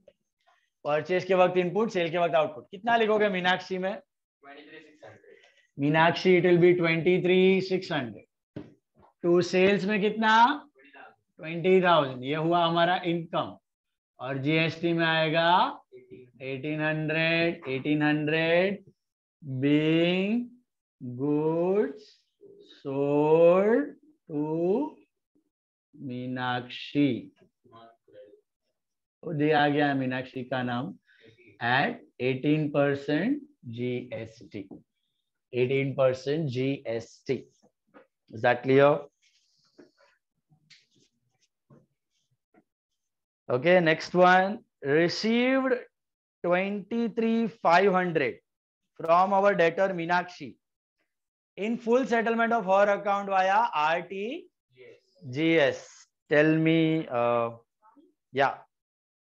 Purchase के वक्त इनपुट, सेल के वक्त आउटपुट। कितना लिखोगे मीनाक्षी में? 23,600। Meenakshi it will be 23,600। To sales में कितना? 20,000। ये हुआ हमारा इनकम, और जीएसटी में आएगा 1800 being goods sold to Meenakshi. दिया गया मीनाक्षी का नाम at 18% GST, 18% GST। Is that clear? Okay, next one, received 23,500 from our debtor Meenakshi in full settlement of her account via RTGS. Tell me, yeah.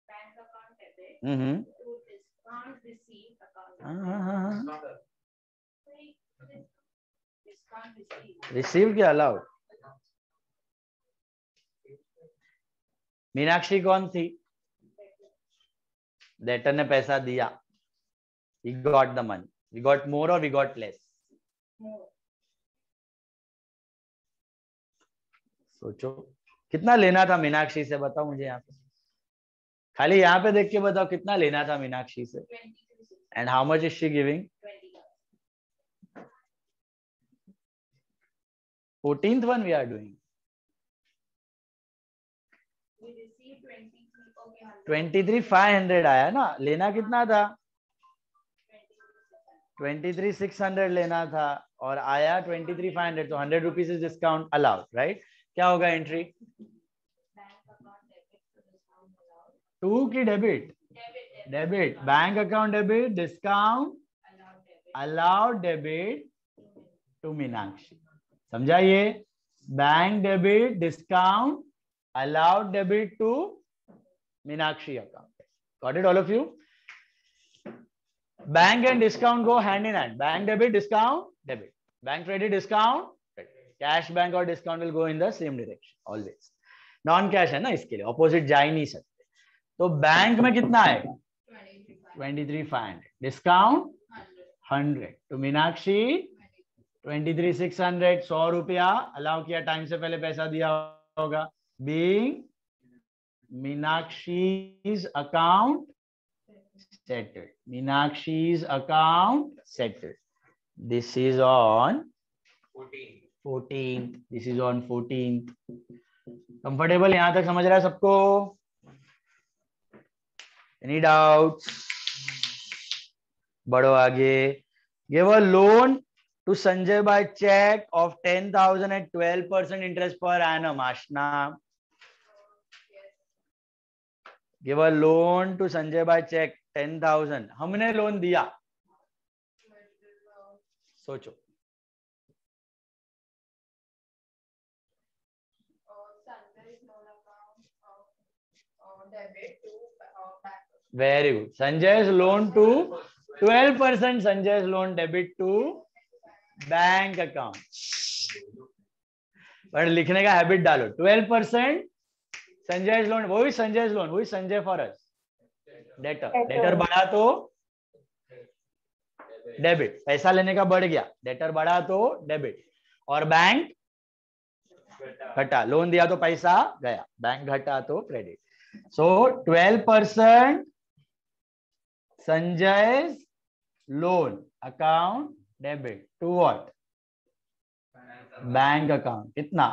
Bank account debit Mm-hmm. to discount receipt account. Discount receipt. Received क्या allowed? मीनाक्षी कौन थी? डेटर ने पैसा दिया, we got the money, we got more or we got less? More. सोचो कितना लेना था मीनाक्षी से, बताओ मुझे यहाँ पे, खाली यहाँ पे देख के बताओ कितना लेना था मीनाक्षी से। 23,600. And how much is she giving? 20,000. 14th one we are doing. We received 23,500. 23,500 आया ना, लेना कितना था? 23,600 लेना था और आया 23,500, तो 100 rupees is discount allowed, right? क्या होगा एंट्री? टू की debit, debit, bank account debit, discount allowed debit to Meenakshi. समझा ये? Bank debit, discount allowed debit to Meenakshi account. Got it, all of you? Bank and discount go hand in hand. Bank debit, discount debit. Bank credit, discount credit. Cash bank और discount will go in the same direction always. Non cash है ना, इसके लिए opposite जा ही नहीं सकते। तो बैंक में कितना आएगा? 23,500. Discount 100. तो मीनाक्षी 23,600, 100 रुपया अलाउ किया, टाइम से पहले पैसा दिया होगा। Being Meenakshi's account settled. Meenakshi's account settled. This is on 14th, this is on 14th. Comfortable यहां तक समझ रहा है सबको? Any doubts? बढ़ो आगे. Give a loan to Sanjay by check of 10,000 at 12% interest per annum. Ashna. Give a loan to Sanjay by check 10,000. हमने लोन दिया. सोचो. Very good. Sanjay's loan to 12%. Sanjay's loan debit to bank account. पर लिखने का हैबिट डालो. 12% संजय लोन. वो ही संजय लोन. वो ही संजय फॉर अस. डेटर बढ़ा तो डेबिट. पैसा लेने का बढ़ गया. डेटर बढ़ा तो डेबिट. और बैंक घटा. लोन दिया तो पैसा गया. बैंक घटा तो credit. So 12% Sanjay loan account debit to what? Bank account. कितना?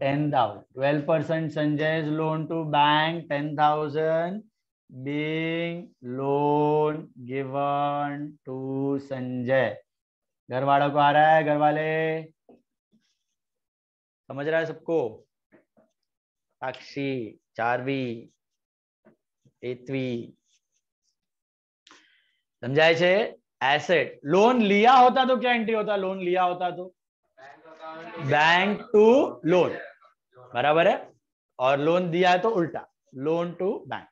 10,000. 12% Sanjay's loan to bank 10,000 being loan given to Sanjay. घर वालों को आ रहा है? घर वाले समझ रहा है सबको? साक्षी, चारवी, एतवी समझाए छे? एसेट. लोन लिया होता तो क्या एंट्री होता? लोन लिया होता तो बैंक टू लोन. बराबर है. और लोन दिया है तो उल्टा. Loan to bank.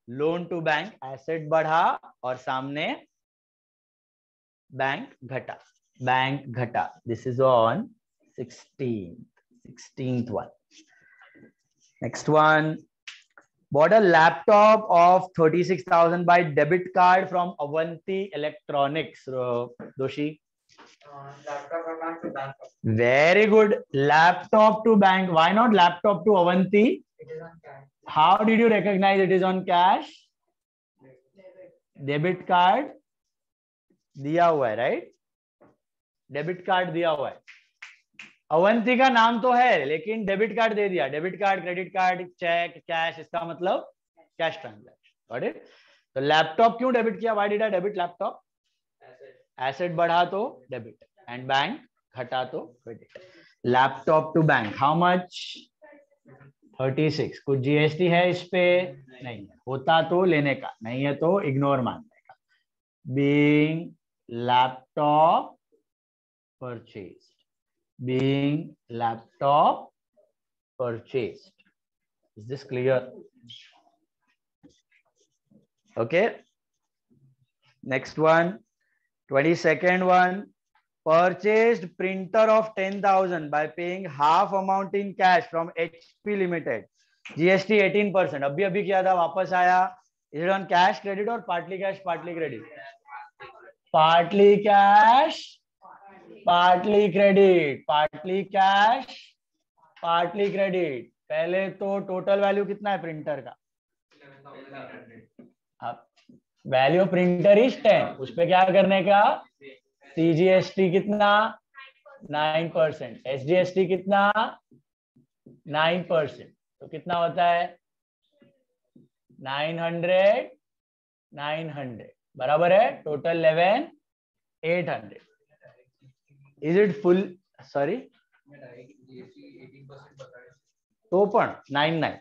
Loan to bank. Asset बढ़ा और सामने बैंक घटा. बैंक घटा. This is on 16th one. Next one. Bought a laptop of 36,000 by debit card from Avanti Electronics. Doshi. Laptop account to bank. Very good. Laptop to bank. Why not laptop to Avanti? It is on cash. How did you recognize it is on cash? Debit card दिया हुआ है, right? Debit card दिया हुआ है. अवंती का नाम तो है लेकिन डेबिट कार्ड दे दिया. Debit card, credit card, cheque, cash. इसका मतलब कैश ट्रांजैक्शन. Got it? तो लैपटॉप क्यों डेबिट किया? Why did I debit laptop? Asset बढ़ा तो डेबिट एंड बैंक घटा तो credit. Laptop to bank. How much? 36. कुछ जीएसटी है इस पे? नहीं है. होता तो लेने का, नहीं है तो इग्नोर मानने का. Being laptop purchase. Being laptop purchased. Is this clear? Okay. Next one. 22nd one. Purchased printer of 10,000 by paying half amount in cash from HP Limited. GST 18%. अभी अभी किया था, वापस आया. Is it on cash, credit or partly cash, partly credit? Partly cash. Partly credit. Partly cash, partly credit. पहले तो टोटल वैल्यू कितना है प्रिंटर का? Value printer is 10. उस पे क्या करने का? सीजीएसटी कितना? 9%. एसजीएसटी कितना? 9%. तो कितना होता है? 900 बराबर है. Total 11,800. Is it full? Sorry. तो पण 99.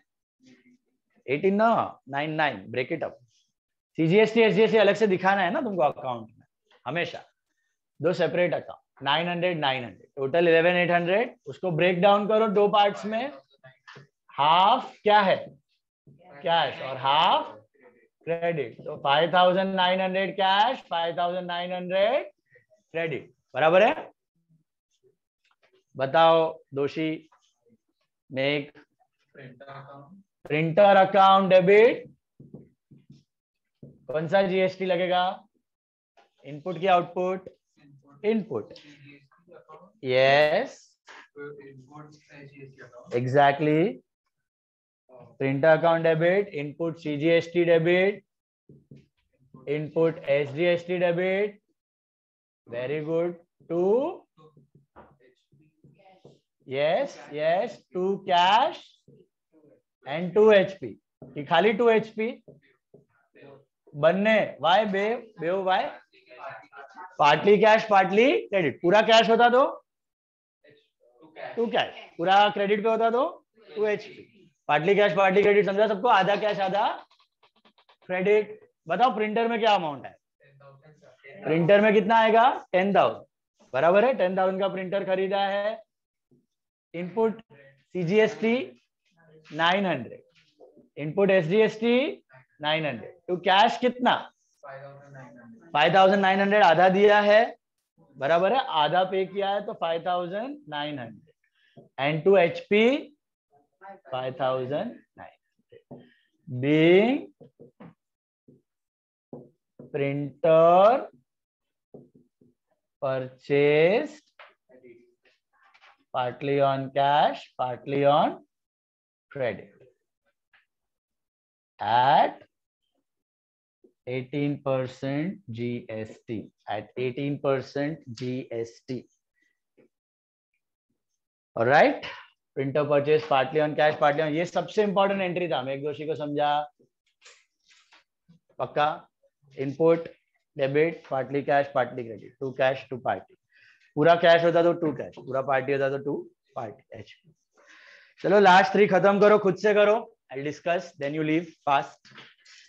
18 ना 99. Break it up. CGST SGST अलग से दिखाना है ना तुमको अकाउंट में हमेशा. दो सेपरेट अकाउंट. 900. टोटल 11,800. उसको ब्रेक डाउन करो दो पार्ट्स में. हाफ क्या है? कैश और हाफ क्रेडिट. तो 5,900 कैश, 5,900 क्रेडिट. बराबर है? बताओ Doshi. Make printer account debit. कौन सा जीएसटी लगेगा? इनपुट की output? Input. Yes exactly. Printer account debit. Input CGST debit. Input SGST debit. Very good. To yes yes 2 cash and 2 HP कि खाली 2 HP बनने वाई बेव वाई पार्टली कैश पार्टली क्रेडिट पूरा कैश होता तो 2 कैश पूरा क्रेडिट पे होता तो 2 HP partly cash partly credit समझा सबको आधा कैश आधा क्रेडिट बताओ प्रिंटर में क्या अमाउंट है प्रिंटर में कितना आएगा 10,000 बराबर है 10,000 का प्रिंटर खरीदा है इनपुट CGST 900 इनपुट SGST 900 तो कैश कितना 5,900 आधा दिया है बराबर है आधा पे किया है तो 5,900 and to HP 5,900 being printer purchased partly on cash partly on credit at 18% GST at 18% GST. All right, printer purchase partly on cash partly on ये सबसे इंपॉर्टेंट एंट्री था मेघदोशी को समझा पक्का input debit partly cash partly credit 2 cash 2 party पूरा कैश होता तो 2 कैश पूरा पार्टी होता तो 2 पार्टी HP चलो लास्ट 3 खत्म करो खुद से करो I discuss then you leave fast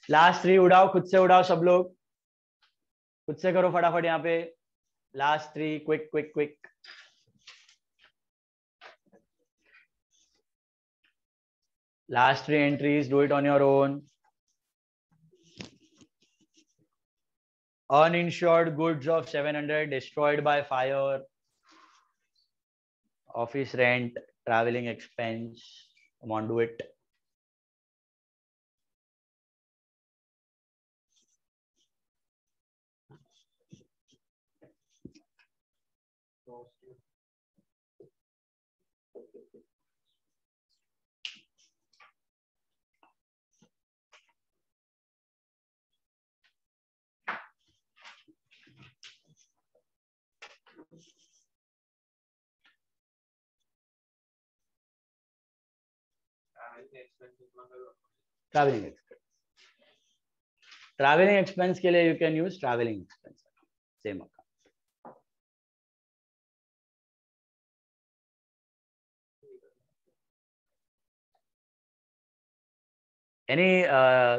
last 3 उड़ाओ खुद से उड़ाओ सब लोग खुद से करो फटाफट यहाँ पे last 3 quick quick quick last 3 entries do it on your own uninsured goods of 700 destroyed by fire office rent traveling expense come on do it travelling expense के लिए you can use travelling expense same account यानी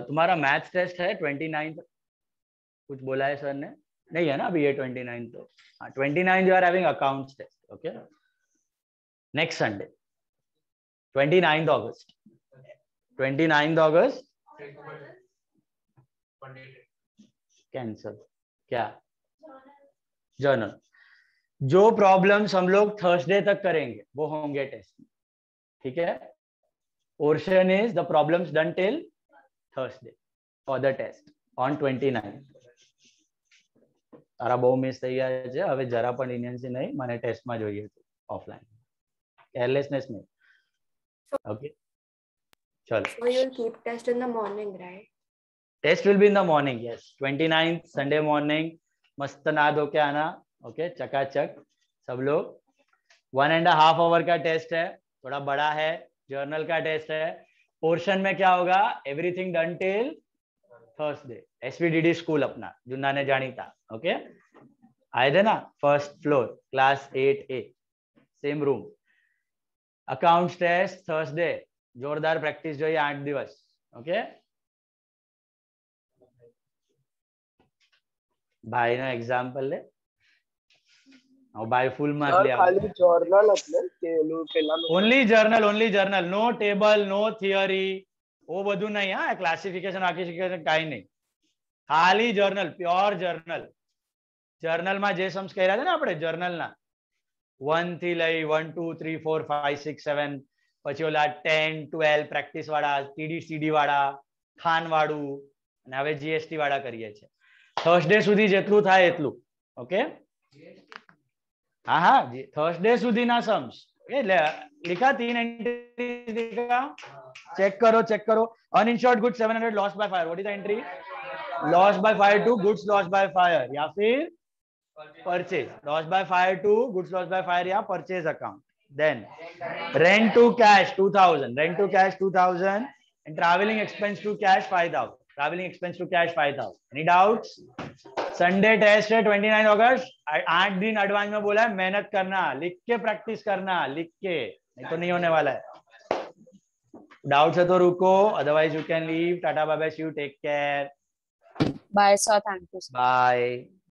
तुम्हारा मैथ्स टेस्ट है 29 कुछ बोला है सर ने नहीं है ना अभी ये 29 तो हाँ 29 you are having accounts test okay next Sunday 29th August 29th August कैंसर क्या जर्नल जो प्रॉब्लम्स हम लोग थर्सडे तक करेंगे वो होंगे टेस्ट में ठीक है portion is the problems done till Thursday for the test on 29 તારા બહુ મિસ થઈ ગયા છે હવે જરા પણ લિનિયન્સી નહીં મને ટેસ્ટમાં જોઈએ છે ઓફલાઈન કેરલેસનેસ નહીં ઓકે ચલો So you'll keep test in the morning, right? Test will be in the morning yes 29th Sunday morning मस्त नहा धो के आना ओके चकाचक सब लोग 1.5 hour का टेस्ट है थोड़ा बड़ा है जर्नल का टेस्ट है पोर्शन में क्या होगा everything done till Thursday SVDD school अपना जुन्ना ने जानी था ओके आए थे ना first floor class 8A same room accounts test Thursday जोरदार प्रैक्टिस जो 8 दिवस ओके भाई नो एग्जांपल ले भाई फुल मार्क ले खाली जर्नल अपने પેલું પેલા only journal no table no theory वो બધું नहीं हाँ क्लासिफिकेशन आर्किफिकेशन काई नहीं खाली जर्नल प्योर जर्नल में जे सम्स कह रहा था ना આપણે जर्नल ना 1 થી લઈ 1 2 3 4 5 6 7 પછી ઓલા 10 12 પ્રેક્ટિસ વાળા TDCD વાળા ખાન વાળું અને હવે GST વાળા કરીએ છે થર્સડે સુધી જેટલું થાય એટલું ઓકે हाँ हाँ थर्सडे सुधी ना सम्स लिखा 3 एंट्री लिखा चेक करो uninsured goods 700 lost by fire what is the entry lost by fire to goods lost by fire या फिर purchase lost by fire to goods lost by fire या purchase account Then rent to cash 2000, rent to cash 2000, and traveling expense to cash 5000. Traveling expense to cash 5000. Any doubts? Sunday test है 29 अगस्त. 8 दिन एडवांस में बोला है, मेहनत करना, लिख के प्रैक्टिस करना, लिख के, नहीं तो नहीं होने वाला है. डाउट्स है तो रुको, otherwise you can leave. Tata bye bye, see you, take care. Bye sir, thank you sir. Bye.